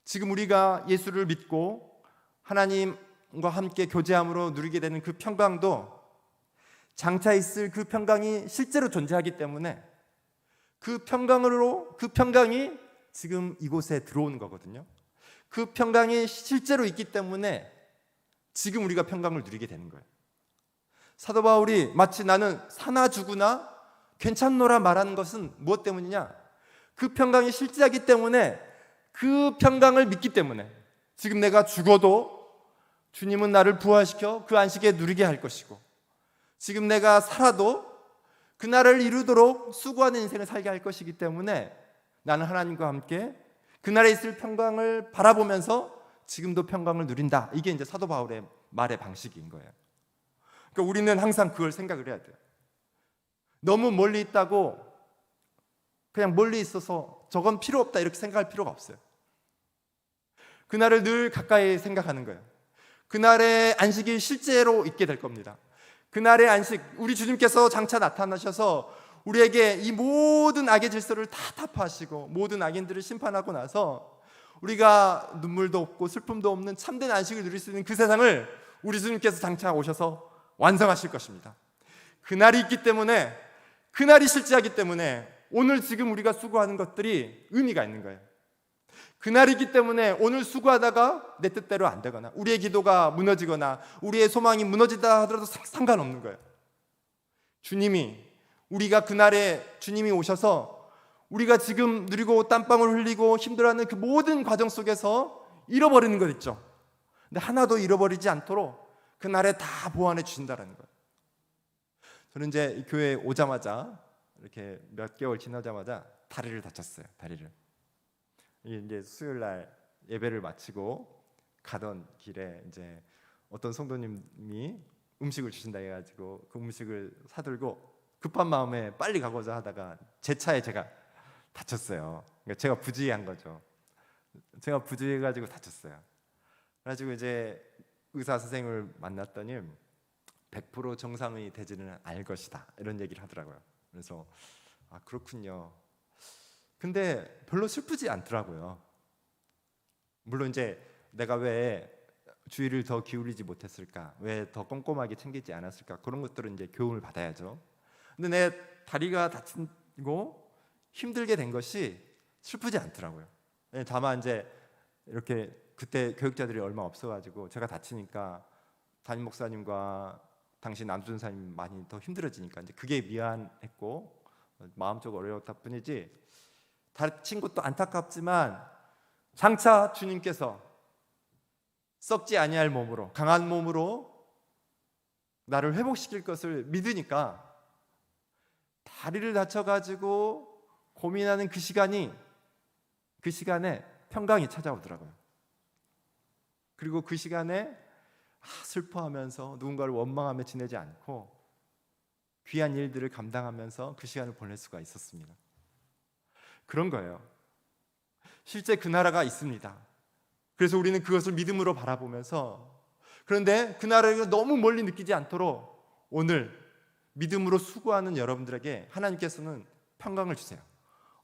지금 우리가 예수를 믿고 하나님과 함께 교제함으로 누리게 되는 그 평강도 장차 있을 그 평강이 실제로 존재하기 때문에 그 평강이 지금 이곳에 들어온 거거든요. 그 평강이 실제로 있기 때문에 지금 우리가 평강을 누리게 되는 거예요. 사도 바울이 마치 나는 사나 죽으나 괜찮노라 말하는 것은 무엇 때문이냐? 그 평강이 실제하기 때문에, 그 평강을 믿기 때문에 지금 내가 죽어도 주님은 나를 부활시켜 그 안식에 누리게 할 것이고, 지금 내가 살아도 그날을 이루도록 수고하는 인생을 살게 할 것이기 때문에 나는 하나님과 함께 그날에 있을 평강을 바라보면서 지금도 평강을 누린다. 이게 이제 사도 바울의 말의 방식인 거예요. 그러니까 우리는 항상 그걸 생각을 해야 돼요. 너무 멀리 있다고 그냥 멀리 있어서 저건 필요 없다 이렇게 생각할 필요가 없어요. 그날을 늘 가까이 생각하는 거예요. 그날의 안식이 실제로 있게 될 겁니다. 그날의 안식, 우리 주님께서 장차 나타나셔서 우리에게 이 모든 악의 질서를 다 타파하시고 모든 악인들을 심판하고 나서 우리가 눈물도 없고 슬픔도 없는 참된 안식을 누릴 수 있는 그 세상을 우리 주님께서 장차 오셔서 완성하실 것입니다. 그날이 있기 때문에, 그날이 실제하기 때문에 오늘 지금 우리가 수고하는 것들이 의미가 있는 거예요. 그날이 있기 때문에 오늘 수고하다가 내 뜻대로 안 되거나 우리의 기도가 무너지거나 우리의 소망이 무너지다 하더라도 상관없는 거예요. 우리가 그날에 주님이 오셔서 우리가 지금 누리고 땀방울 흘리고 힘들어하는 그 모든 과정 속에서 잃어버리는 것 있죠. 근데 하나도 잃어버리지 않도록 그날에 다 보완해 주신다는 거예요. 저는 이제 교회에 오자마자 이렇게 몇 개월 지나자마자 다리를 다쳤어요. 이제 수요일 날 예배를 마치고 가던 길에 이제 어떤 성도님이 음식을 주신다 해가지고 그 음식을 사들고 급한 마음에 빨리 가고자 하다가 제 차에 제가 다쳤어요. 그러니까 제가 부주의한 거죠. 제가 부주의해가지고 다쳤어요. 그래가지고 이제 의사 선생님을 만났더니 100% 정상이 되지는 않을 것이다 이런 얘기를 하더라고요. 그래서 그렇군요. 근데 별로 슬프지 않더라고요. 물론 이제 내가 왜 주의를 더 기울이지 못했을까, 왜 더 꼼꼼하게 챙기지 않았을까, 그런 것들은 이제 교훈을 받아야죠. 근데 내 다리가 다치고 힘들게 된 것이 슬프지 않더라고요. 다만 이제 이렇게 그때 교육자들이 얼마 없어가지고 제가 다치니까 담임 목사님과 당시 남준사님 많이 더 힘들어지니까 이제 그게 미안했고 마음적으로 어려웠다 뿐이지, 다친 것도 안타깝지만 장차 주님께서 썩지 아니할 몸으로, 강한 몸으로 나를 회복시킬 것을 믿으니까 다리를 다쳐가지고 고민하는 그 시간에 평강이 찾아오더라고요. 그리고 그 시간에 슬퍼하면서 누군가를 원망하며 지내지 않고 귀한 일들을 감당하면서 그 시간을 보낼 수가 있었습니다. 그런 거예요. 실제 그 나라가 있습니다. 그래서 우리는 그것을 믿음으로 바라보면서, 그런데 그 나라를 너무 멀리 느끼지 않도록 오늘 믿음으로 수고하는 여러분들에게 하나님께서는 평강을 주세요.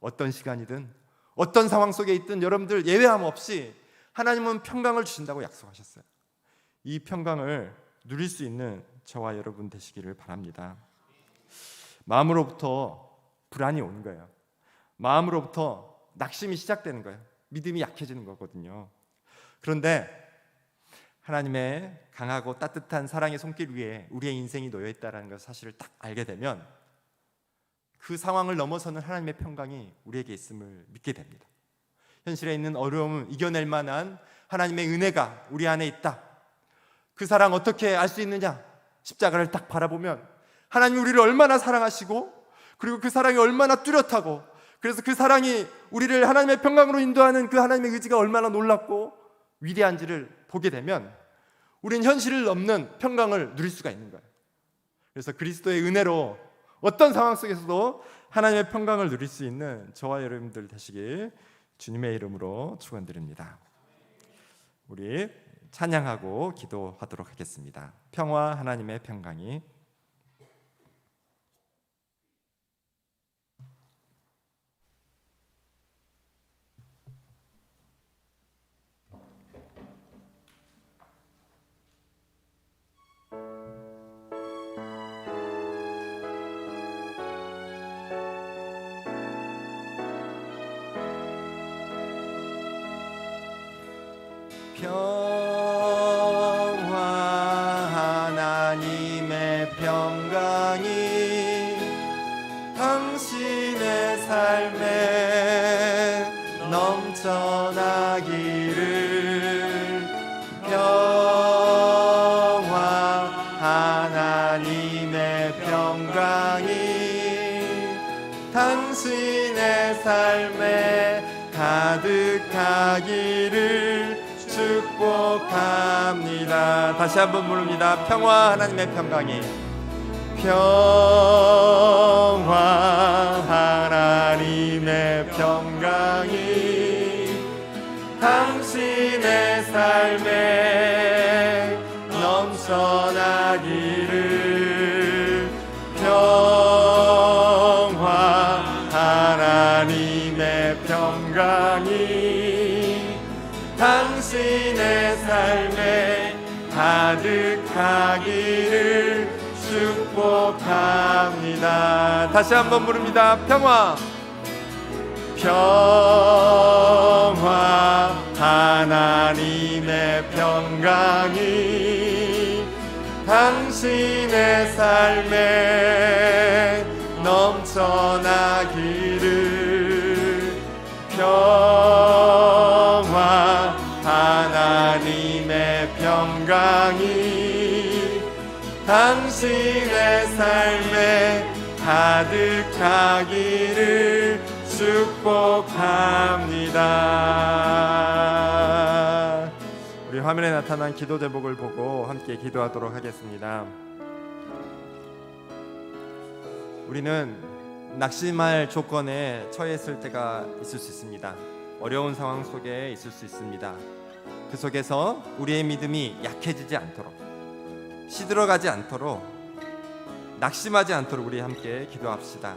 어떤 시간이든 어떤 상황 속에 있든 여러분들 예외함 없이 하나님은 평강을 주신다고 약속하셨어요. 이 평강을 누릴 수 있는 저와 여러분 되시기를 바랍니다. 마음으로부터 불안이 오는 거예요. 마음으로부터 낙심이 시작되는 거예요. 믿음이 약해지는 거거든요. 그런데 하나님의 강하고 따뜻한 사랑의 손길 위에 우리의 인생이 놓여 있다는 것을 사실을 딱 알게 되면 그 상황을 넘어서는 하나님의 평강이 우리에게 있음을 믿게 됩니다. 현실에 있는 어려움을 이겨낼 만한 하나님의 은혜가 우리 안에 있다. 그 사랑 어떻게 알 수 있느냐? 십자가를 딱 바라보면 하나님이 우리를 얼마나 사랑하시고, 그리고 그 사랑이 얼마나 뚜렷하고, 그래서 그 사랑이 우리를 하나님의 평강으로 인도하는 그 하나님의 의지가 얼마나 놀랍고 위대한지를 보게 되면 우리는 현실을 넘는 평강을 누릴 수가 있는 거예요. 그래서 그리스도의 은혜로 어떤 상황 속에서도 하나님의 평강을 누릴 수 있는 저와 여러분들 되시길 주님의 이름으로 축원드립니다. 우리 찬양하고 기도하도록 하겠습니다. 평화 하나님의 평강이 평화 하나님의 평강이 당신의 삶에 넘쳐나기를 평화 하나님의 평강이 당신의 삶에 가득하기를 축복합니다. 다시 한번 부릅니다. 평화 하나님의 평강이 평화 하나님의 평강이 당신의 삶에 넘쳐나기를 평화 하나님의 평강이 당신의 삶에 가득하기를 축복합니다. 다시 한번 부릅니다. 평화 평화 하나님의 평강이 당신의 삶에 넘쳐나기를 평화 하나님의 평강이 당신의 삶에 가득하기를 축복합니다. 우리 화면에 나타난 기도 제목을 보고 함께 기도하도록 하겠습니다. 우리는 낙심할 조건에 처했을 때가 있을 수 있습니다. 어려운 상황 속에 있을 수 있습니다. 그 속에서 우리의 믿음이 약해지지 않도록, 시들어가지 않도록, 낙심하지 않도록 우리 함께 기도합시다.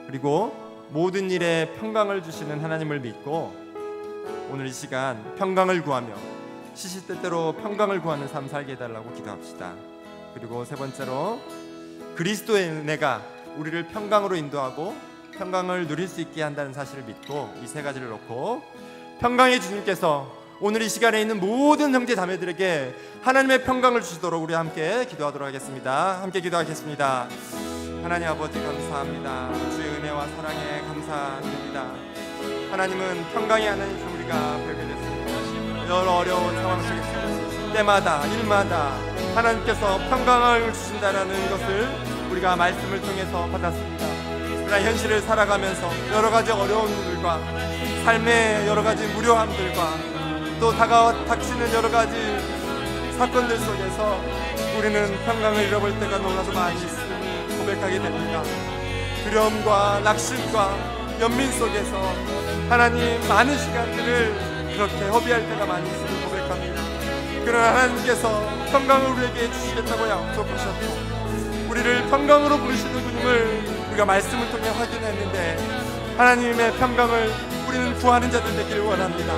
그리고 모든 일에 평강을 주시는 하나님을 믿고 오늘 이 시간 평강을 구하며 시시때때로 평강을 구하는 삶 살게 해달라고 기도합시다. 그리고 세 번째로 그리스도의 은혜가 우리를 평강으로 인도하고 평강을 누릴 수 있게 한다는 사실을 믿고 이 세 가지를 놓고 평강의 주님께서 오늘 이 시간에 있는 모든 형제 자매들에게 하나님의 평강을 주시도록 우리 함께 기도하도록 하겠습니다. 함께 기도하겠습니다. 하나님 아버지 감사합니다. 주의 은혜와 사랑에 감사드립니다. 하나님은 평강의 하나님이신 우리가 발견했습니다. 여러 어려운 상황 속에서 때마다 일마다 하나님께서 평강을 주신다는 것을 우리가 말씀을 통해서 받았습니다. 그러나 현실을 살아가면서 여러 가지 어려움들과 삶의 여러 가지 무료함들과 또 닥치는 여러 가지 사건들 속에서 우리는 평강을 잃어볼 때가 너무나도 많이 있음을 고백하게 됩니다. 두려움과 낙심과 연민 속에서 하나님 많은 시간들을 그렇게 허비할 때가 많이 있음을 고백합니다. 그러나 하나님께서 평강을 우리에게 주시겠다고 약속하셨고 우리를 평강으로 부르시는 주님을 우리가 말씀을 통해 확인했는데 하나님의 평강을 우리는 구하는 자들 되기를 원합니다.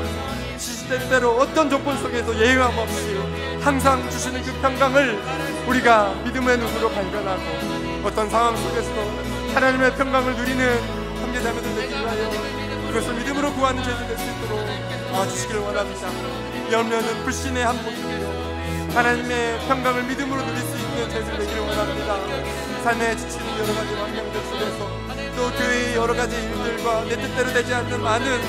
시시때때로 어떤 조건 속에서 예외함 없이 항상 주시는 그 평강을 우리가 믿음의 눈으로 발견하고 어떤 상황 속에서도 하나님의 평강을 누리는 형제자매들 되기를 하여 그것을 믿음으로 구하는 죄들 될 수 있도록 도와주시기를 원합니다. 열면은 불신의 한복이며 하나님의 평강을 믿음으로 누릴 수 있는 죄들 되기를 원합니다. 삶에 지치는 여러 가지 환경들 속에서 또 교회의 여러 가지 일들과 내 뜻대로 되지 않는 많은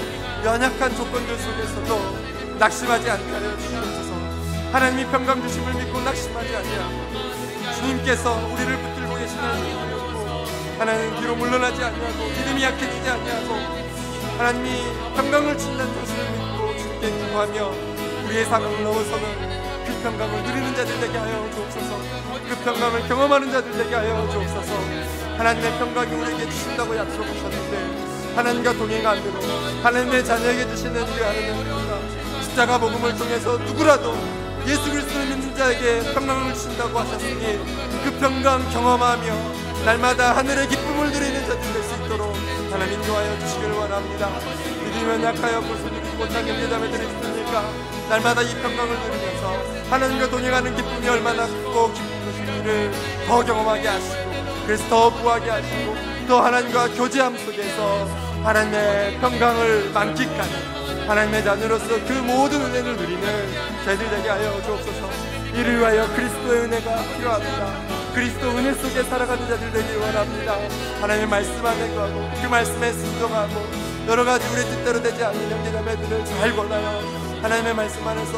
연약한 조건들 속에서도 낙심하지 않게 하여 주시옵소서. 하나님이 평강 주심을 믿고 낙심하지 아니하고 주님께서 우리를 붙들고 계시는 하나님이었고 하나님 뒤로 물러나지 아니하고 믿음이 약해지지 아니하고 하나님이 평강을 주신다는 것을 믿고 주님께 기도하며 우리의 상황을 넘어서는 그 평강을 누리는 자들 되게 하여 주옵소서. 그 평강을 경험하는 자들 되게 하여 주옵소서. 하나님의 평강이 우리에게 주신다고 약속하셨는데 하나님과 동행함으로 하나님의 자녀에게 주시는 그 하나님의 평강, 십자가 복음을 통해서 누구라도 예수 그리스도를 믿는 자에게 평강을 주신다고 하셨으니 그 평강 경험하며 날마다 하늘의 기쁨을 누리는 자들 될 수 있도록 하나님 인도하여 주시기를 원합니다. 믿으면 약하여 볼수 누리지 못한 형제자매들이 있으니까 날마다 이 평강을 누리면서 하나님과 동행하는 기쁨이 얼마나 크고 기쁘신지를 더 경험하게 하시고, 그래서 더 구하게 하시고, 또 하나님과 교제함 속에서 하나님의 평강을 만끽하는 하나님의 자녀로서 그 모든 은혜를 누리는 저희들 되게 하여 주옵소서. 이를 위하여 그리스도의 은혜가 필요합니다. 그리스도 은혜 속에 살아가는 자들 되길 원합니다. 하나님의 말씀 안에 거하고 그 말씀에 순종하고 여러 가지 우리 뜻대로 되지 않는 형제자매들을 잘 권하여 하나님의 말씀 안에서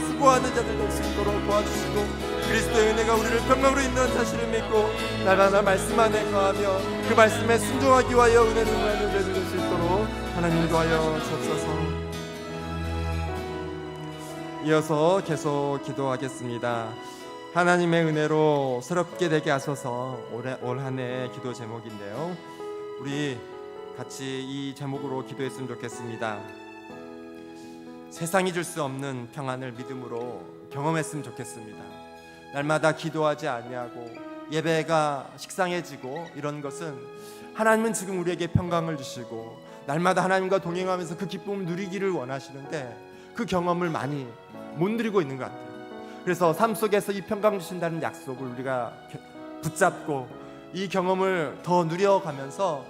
수고하는 자들 될 수 있도록 도와주시고, 그리스도의 은혜가 우리를 평강으로 인도하는 사실을 믿고 날마다 말씀 안에 거하며 그 말씀에 순종하기 위하여 은혜를 누리는 자들 될 수 있도록 하나님 인도하여 주옵소서. 이어서 계속 기도하겠습니다. 하나님의 은혜로 새롭게 되게 하소서. 올 한 해 기도 제목인데요, 우리 같이 이 제목으로 기도했으면 좋겠습니다. 세상이 줄 수 없는 평안을 믿음으로 경험했으면 좋겠습니다. 날마다 기도하지 아니하고 예배가 식상해지고 이런 것은 하나님은 지금 우리에게 평강을 주시고 날마다 하나님과 동행하면서 그 기쁨을 누리기를 원하시는데 그 경험을 많이 못 누리고 있는 것 같아요. 그래서 삶 속에서 이 평강 주신다는 약속을 우리가 붙잡고 이 경험을 더 누려가면서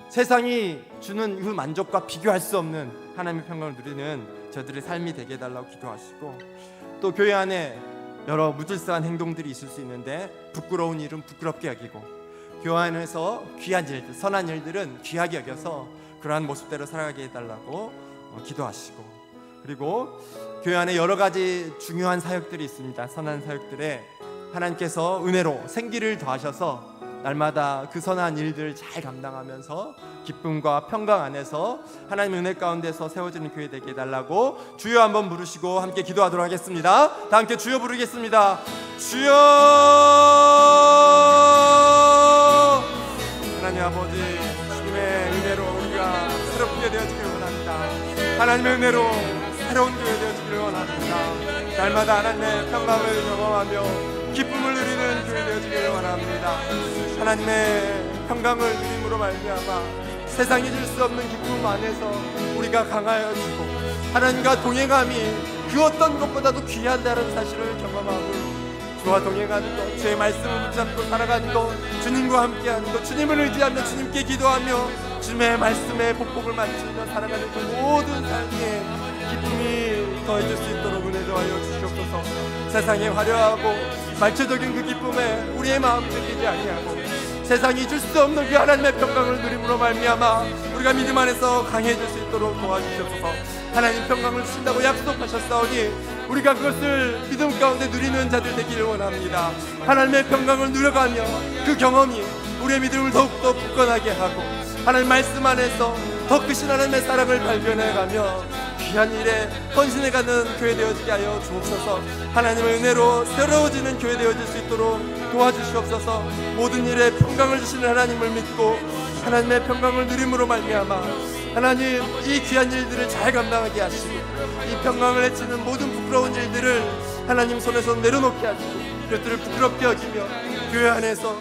세상이 주는 그 만족과 비교할 수 없는 하나님의 평강을 누리는 저들의 삶이 되게 해달라고 기도하시고, 또 교회 안에 여러 무질서한 행동들이 있을 수 있는데 부끄러운 일은 부끄럽게 여기고 교회 안에서 귀한 일들, 선한 일들은 귀하게 여겨서 그러한 모습대로 살아가게 해달라고 기도하시고, 그리고 교회 안에 여러 가지 중요한 사역들이 있습니다. 선한 사역들에 하나님께서 은혜로 생기를 더하셔서 날마다 그 선한 일들을 잘 감당하면서 기쁨과 평강 안에서 하나님의 은혜 가운데서 세워지는 교회 되게 해달라고 주여 한번 부르시고 함께 기도하도록 하겠습니다. 다 함께 주여 부르겠습니다. 주여. 하나님 아버지, 주님의 은혜로 우리가 새롭게 되어지기를 원합니다. 하나님의 은혜로 새로운 교회 되어지기를 원합니다. 날마다 하나님의 평강을 경험하며 기쁨을 누리는 교회 되어지기를 원합니다. 하나님의 평강을 누림으로 말미암아 세상이 줄 수 없는 기쁨 안에서 우리가 강하여지고 하나님과 동행함이 그 어떤 것보다도 귀하다는 사실을 경험하고 주와 동행하는 것, 주의 말씀을 붙잡고 살아가는 것, 주님과 함께하는 것, 주님을 의지하며 주님께 기도하며 주님의 말씀에 복복을 맞추며 살아가는 그 모든 삶에 기쁨이 더해질 수 있도록 은혜 더하여 주시옵소서. 세상에 화려하고 말초적인 그 기쁨에 우리의 마음이 느끼지 아니하고 세상이 줄 수 없는 그 하나님의 평강을 누림으로 말미암아 우리가 믿음 안에서 강해질 수 있도록 도와주시옵소서. 하나님 평강을 주신다고 약속하셨사오니 우리가 그것을 믿음 가운데 누리는 자들 되기를 원합니다. 하나님의 평강을 누려가며 그 경험이 우리의 믿음을 더욱더 굳건하게 하고 하나님 말씀 안에서 더 크신 하나님의 사랑을 발견해가며 귀한 일에 헌신해가는 교회 되어지게 하여 주옵소서. 하나님의 은혜로 새로워지는 교회 되어질 수 있도록 도와주시옵소서. 모든 일에 평강을 주시는 하나님을 믿고 하나님의 평강을 누림으로 말미암아 하나님 이 귀한 일들을 잘 감당하게 하시고 이 평강을 해치는 모든 부끄러운 일들을 하나님 손에서 내려놓게 하시고 그것들을 부끄럽게 여기며 교회 안에서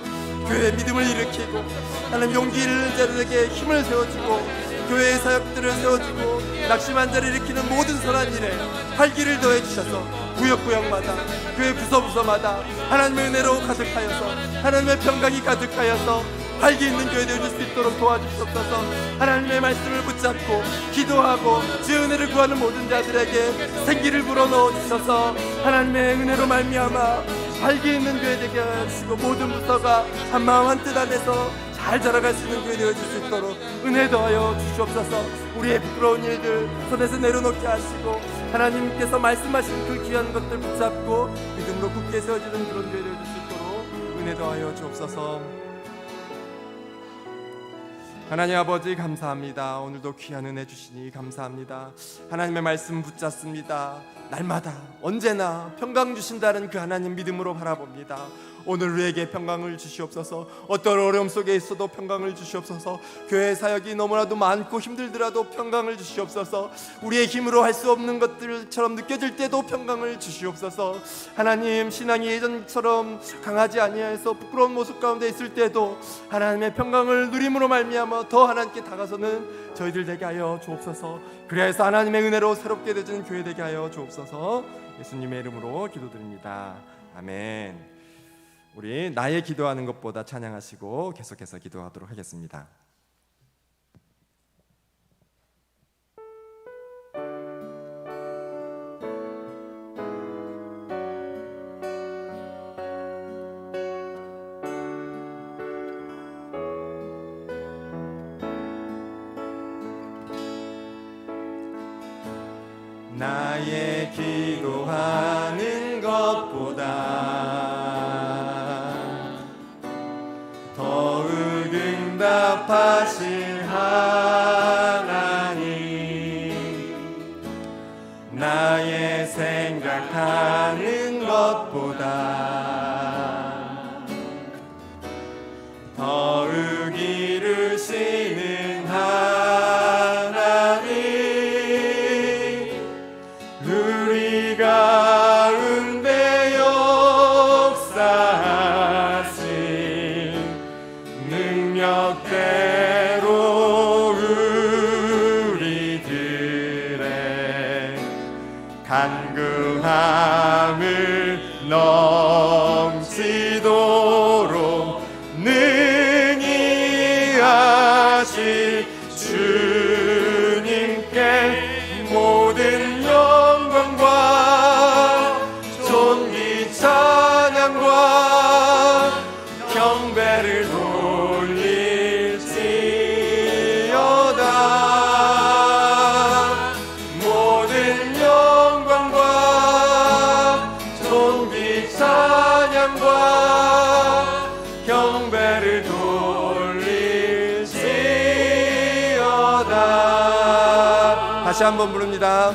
교회의 믿음을 일으키고 하나님 용기 잃는 자들에게 힘을 세워주고 교회의 사역들을 세워주고 낙심한 자를 일으키는 모든 선한 일에 활기를 더해 주셔서 구역구역마다 교회 부서부서마다 하나님의 은혜로 가득하여서 하나님의 평강이 가득하여서 활기 있는 교회 되어질 수 있도록 도와주시옵소서. 하나님의 말씀을 붙잡고 기도하고 주의 은혜를 구하는 모든 자들에게 생기를 불어넣어 주셔서 하나님의 은혜로 말미암아 활기 있는 교회 되게 하시고 모든 부서가 한마음 한뜻 안에서 잘 자라갈 수 있는 교회 되어질 수 있도록 은혜 더하여 주시옵소서. 우리의 부끄러운 일들 손에서 내려놓게 하시고 하나님께서 말씀하신 그 귀한 것들 붙잡고 믿음으로 굳게 세워지는 그런 교회 되어질 수 있도록 은혜 더하여 주옵소서. 하나님 아버지 감사합니다. 오늘도 귀한 은혜 주시니 감사합니다. 하나님의 말씀 붙잡습니다. 날마다 언제나 평강 주신다는 그 하나님 믿음으로 바라봅니다. 오늘 우리에게 평강을 주시옵소서. 어떤 어려움 속에 있어도 평강을 주시옵소서. 교회 사역이 너무나도 많고 힘들더라도 평강을 주시옵소서. 우리의 힘으로 할 수 없는 것들처럼 느껴질 때도 평강을 주시옵소서. 하나님, 신앙이 예전처럼 강하지 아니하여서 부끄러운 모습 가운데 있을 때도 하나님의 평강을 누림으로 말미암아 더 하나님께 다가서는 저희들 되게 하여 주옵소서. 그래서 하나님의 은혜로 새롭게 되는 교회 되게 하여 주옵소서. 예수님의 이름으로 기도드립니다. 아멘. 우리 나의 기도하는 것보다 찬양하시고 계속해서 기도하도록 하겠습니다. 나의 기도하는 것보다 더욱 응답하실 하나님, 나의 생각하는 것보다 더욱 이루시는 하나님, 우리 가운데 역사하신 능력대로 우리들의 간구함을 넘치도록 능히 하실 주님께 모든 영광과 존귀 찬양과 경배를 돌릴지어다. 모든 영광과 존귀 찬양과 경배를 돌릴지어다. 다시 한번 부릅니다.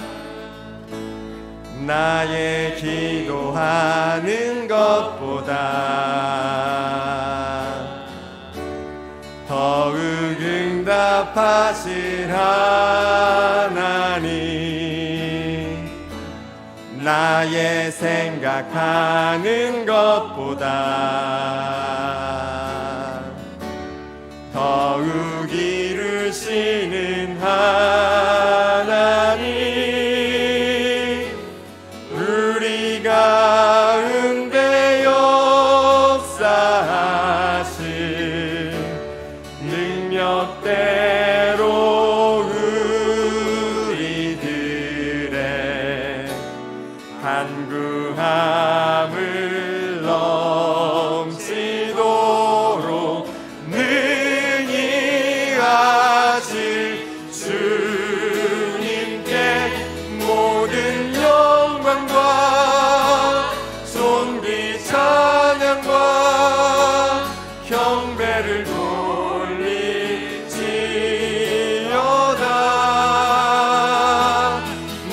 나의 기도하는 것보다 더욱 응답하실 하나님, 나의 생각하는 것보다 더욱 이루시는 하나님, 우리 가운데 역사하신 능력대로 우리들의 간구함을 넘치도록 능히 하실 주님께 모든 영광과 존귀 찬양과 경배를 돌릴지어다.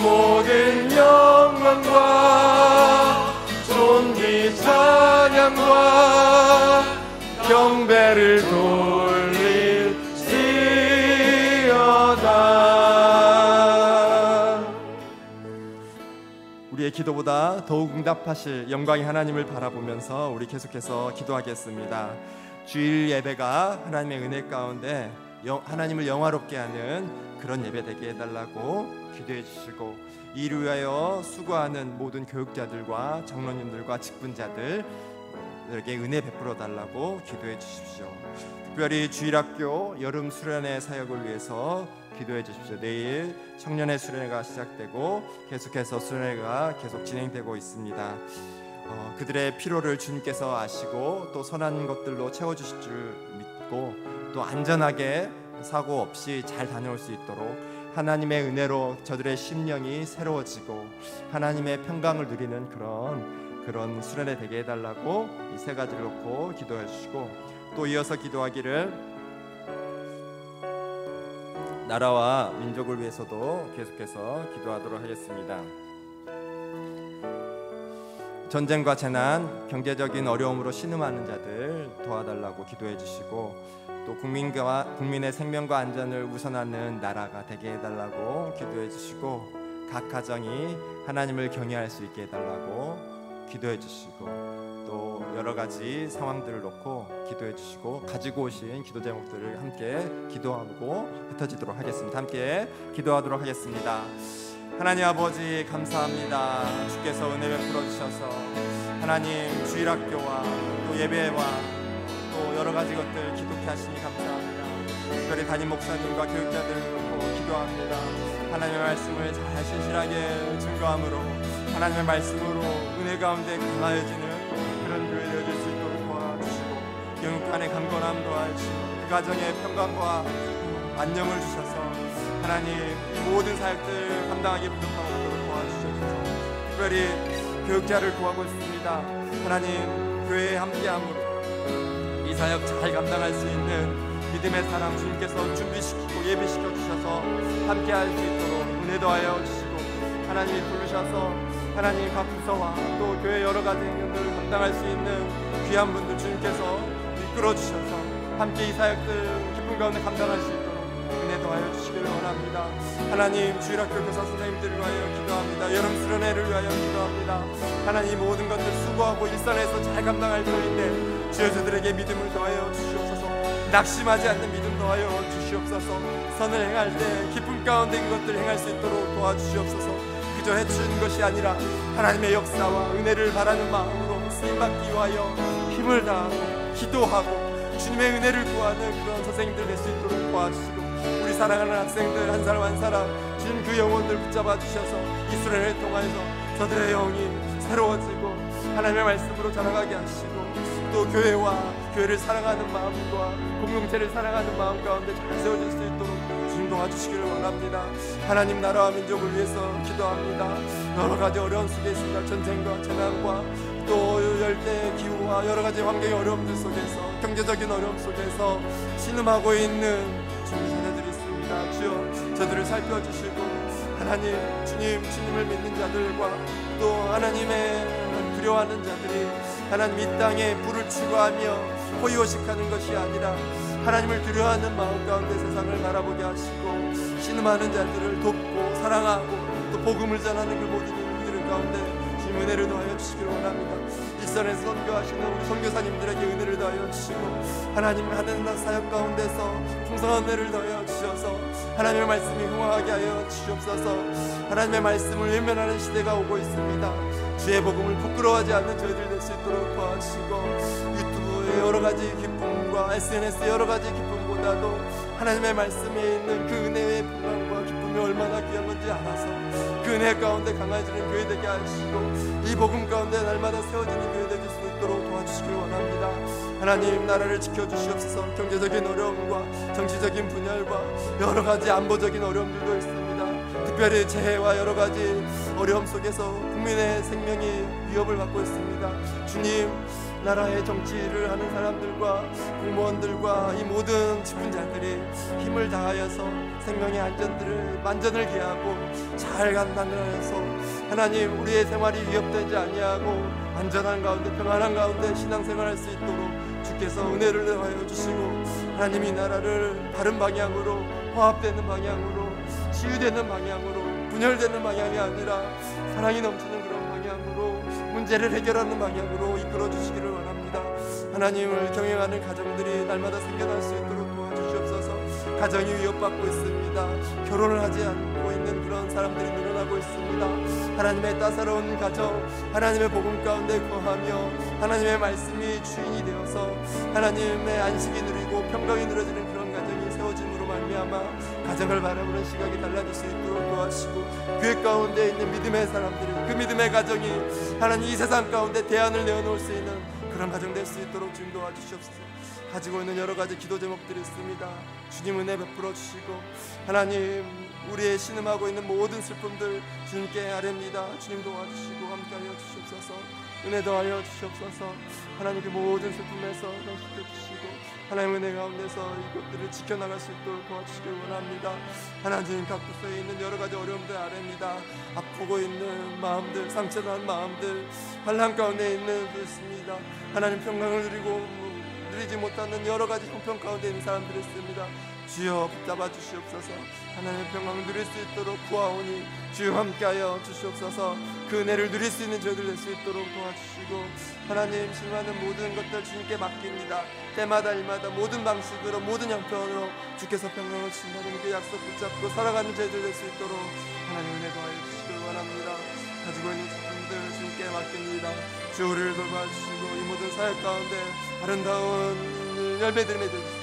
모든 영광과 존귀 찬양과 경배를 돌릴지어다. 우리의 기도보다 더욱 응답하실 영광의 하나님을 바라보면서 우리 계속해서 기도하겠습니다. 주일 예배가 하나님의 은혜 가운데 하나님을 영화롭게 하는 그런 예배 되게 해달라고 기도해 주시고, 이를 위하여 수고하는 모든 교육자들과 장로님들과 직분자들에게 은혜 베풀어 달라고 기도해 주십시오. 특별히 주일학교 여름 수련회 사역을 위해서 기도해 주십시오. 내일 청년의 수련회가 시작되고 계속해서 수련회가 계속 진행되고 있습니다. 그들의 필요를 주님께서 아시고 또 선한 것들로 채워주실 줄 믿고 또 안전하게 사고 없이 잘 다녀올 수 있도록 하나님의 은혜로 저들의 심령이 새로워지고 하나님의 평강을 누리는 그런 수련회 되게 해달라고 이 세 가지를 놓고 기도해 주시고, 또 이어서 기도하기를 나라와 민족을 위해서도 계속해서 기도하도록 하겠습니다. 전쟁과 재난, 경제적인 어려움으로 신음하는 자들 도와달라고 기도해 주시고, 또 국민의 생명과 안전을 우선하는 나라가 되게 해달라고 기도해 주시고, 각 가정이 하나님을 경외할 수 있게 해달라고 기도해 주시고, 또 여러 가지 상황들을 놓고 기도해 주시고, 가지고 오신 기도 제목들을 함께 기도하고 흩어지도록 하겠습니다. 함께 기도하도록 하겠습니다. 하나님 아버지, 감사합니다. 주께서 은혜 베풀어 주셔서 하나님 주일학교와 또 예배와 또 여러 가지 것들 기독케 하시니 감사합니다. 특별히 담임 목사님과 교육자들을 놓고 기도합니다. 하나님의 말씀을 잘 신실하게 증거함으로 하나님의 말씀으로 은혜 가운데 강하여지는 그런 교회 되어질 수 있도록 도와주시고, 영육간의 강건함 도와주시고, 그 가정의 평강과 안녕을 주셔서 하나님 이 모든 사역들 감당하기 부족함을 도와주셔서 특별히 교육자를 구하고 있습니다. 하나님 교회에 함께함으로 이 사역 잘 감당할 수 있는 믿음의 사람 주님께서 준비시키고 예비시켜 주셔서 함께할 수 있도록 은혜 더하여 주시고, 하나님이 부르셔서 하나님 각 부서와 또 교회 여러 가지 일을 감당할 수 있는 귀한 분들 주님께서 이끌어 주셔서 함께 이 사역들 기쁨 가운데 감당할 수 있도록 은혜 더하여 주시기를 원합니다. 하나님 주일학교 교사 선생님들을 위하여 기도합니다. 여름스러운 해를 위하여 기도합니다. 하나님 모든 것들 수고하고 일선에서 잘 감당할 터인데 주여 저들에게 믿음을 더하여 주시옵소서. 낙심하지 않는 믿음 더하여 주시옵소서. 선을 행할 때 기쁨 가운데 그것들 행할 수 있도록 도와주시옵소서. 그저 해주는 것이 아니라 하나님의 역사와 은혜를 바라는 마음으로 쓰임받기 위하여 힘을 다하고 기도하고 주님의 은혜를 구하는 그런 선생님들 될 수 있도록 도와주시고, 우리 사랑하는 학생들 한 사람 한 사람 주님 그 영혼들 붙잡아 주셔서 이 수련회를 통해서 저들의 영이 새로워지고 하나님의 말씀으로 자라가게 하시고, 또 교회를 사랑하는 마음과 공동체를 사랑하는 마음 가운데 잘 세워질 수 있도록 주님 도와주시기를 원합니다. 하나님 나라와 민족을 위해서 기도합니다. 여러 가지 어려운 속에 있습니다. 전쟁과 재난과 또 열대 기후와 여러 가지 환경의 어려움들 속에서, 경제적인 어려움 속에서 신음하고 있는 주님 자녀들이 있습니다. 주여 저들을 살펴주시고, 하나님 주님을 믿는 자들과 또 하나님의 두려워하는 자들이 하나님 이 땅에 불을 추구하며 호의호식하는 것이 아니라 하나님을 두려워하는 마음 가운데 세상을 바라보게 하시고, 신음하는 자들을 돕고 사랑하고 또 복음을 전하는 그 모든 인물들 가운데 주님 은혜를 더하여 주시기를 원합니다. 일선에서 선교하시는 우리 선교사님들에게 은혜를 더하여 주시고, 하나님 하는 사역 가운데서 풍성한 은혜를 더하여 주셔서 하나님의 말씀이 흥황하게 하여 주시옵소서. 하나님의 말씀을 외면하는 시대가 오고 있습니다. 주의 복음을 부끄러워하지 않는 저희들 될 수 있도록 도와주시고, 유튜브의 여러 가지 기쁨과 SNS의 여러 가지 기쁨보다도 하나님의 말씀에 있는 그 은혜의 평강과 기쁨이 얼마나 귀한 건지 알아서 그 은혜 가운데 강해지는 교회 되게 하시고, 이 복음 가운데 날마다 세워지는 교회 되실 수 있도록 도와주시길 원합니다. 하나님 나라를 지켜주시옵소서. 경제적인 어려움과 정치적인 분열과 여러 가지 안보적인 어려움들도 있습니다. 특별히 재해와 여러 가지 어려움 속에서 국민의 생명이 위협을 받고 있습니다. 주님 나라의 정치를 하는 사람들과 공무원들과 이 모든 직분자들이 힘을 다하여서 생명의 안전을 기하고 잘 감당하여서 하나님 우리의 생활이 위협되지 아니하고 안전한 가운데 평안한 가운데 신앙생활할 수 있도록 주께서 은혜를 더하여 주시고, 하나님 이 나라를 바른 방향으로, 화합되는 방향으로, 치유되는 방향으로, 분열되는 방향이 아니라 사랑이 넘치는 그런 방향으로, 문제를 해결하는 방향으로 이끌어 주시기를 원합니다. 하나님을 경영하는 가정들이 날마다 생겨날 수 있도록 도와주시옵소서. 가정이 위협받고 있습니다. 결혼을 하지 않고 있는 그런 사람들이 늘어나고 있습니다. 하나님의 따사로운 가정, 하나님의 복음 가운데 거하며 하나님의 말씀이 주인이 되어서 하나님의 안식이 누리고 평강이 누려지는 그런 가정이 세워짐으로 말미암아 가정을 바라보는 시각이 달라질 수 있도록 도와주시고, 교회 가운데 있는 믿음의 사람들이 그 믿음의 가정이 하나님 이 세상 가운데 대안을 내어놓을 수 있는 그런 가정 될 수 있도록 주님 도와주시옵소서. 가지고 있는 여러 가지 기도 제목들이 있습니다. 주님 은혜 베풀어 주시고, 하나님 우리의 신음하고 있는 모든 슬픔들 주님께 아뢰입니다. 주님 도와주시고 함께하여 주시옵소서. 은혜 더하여 주시옵소서. 하나님 그 모든 슬픔에서 지켜주시고 하나님 은혜 가운데서 이것들을 지켜나갈 수 있도록 도와주시길 원합니다. 하나님 각 부서에 있는 여러 가지 어려움들 아뢰입니다. 아프고 있는 마음들, 상처난 마음들, 환난 가운데 있는 있습니다. 하나님 평강을 누리지 못하는 여러 가지 형편 가운데 있는 사람들이 있습니다. 주여 붙잡아 주시옵소서. 하나님의 평강을 누릴 수 있도록 구하오니 주여 함께하여 주시옵소서. 그 은혜를 누릴 수 있는 저희들 될 수 있도록 도와주시고 하나님 실망하는 모든 것들 주님께 맡깁니다. 때마다 일마다 모든 방식으로 모든 형편으로 주께서 평강을 주신다는 그 약속 붙잡고 살아가는 저희들 될 수 있도록 하나님 은혜 더하여 주시길 원합니다. 가지고 있는 슬픔들 주님께 맡깁니다. 주 우리를 돌봐주시고 이 모든 사역 가운데 아름다운 열매들을 맺어주시고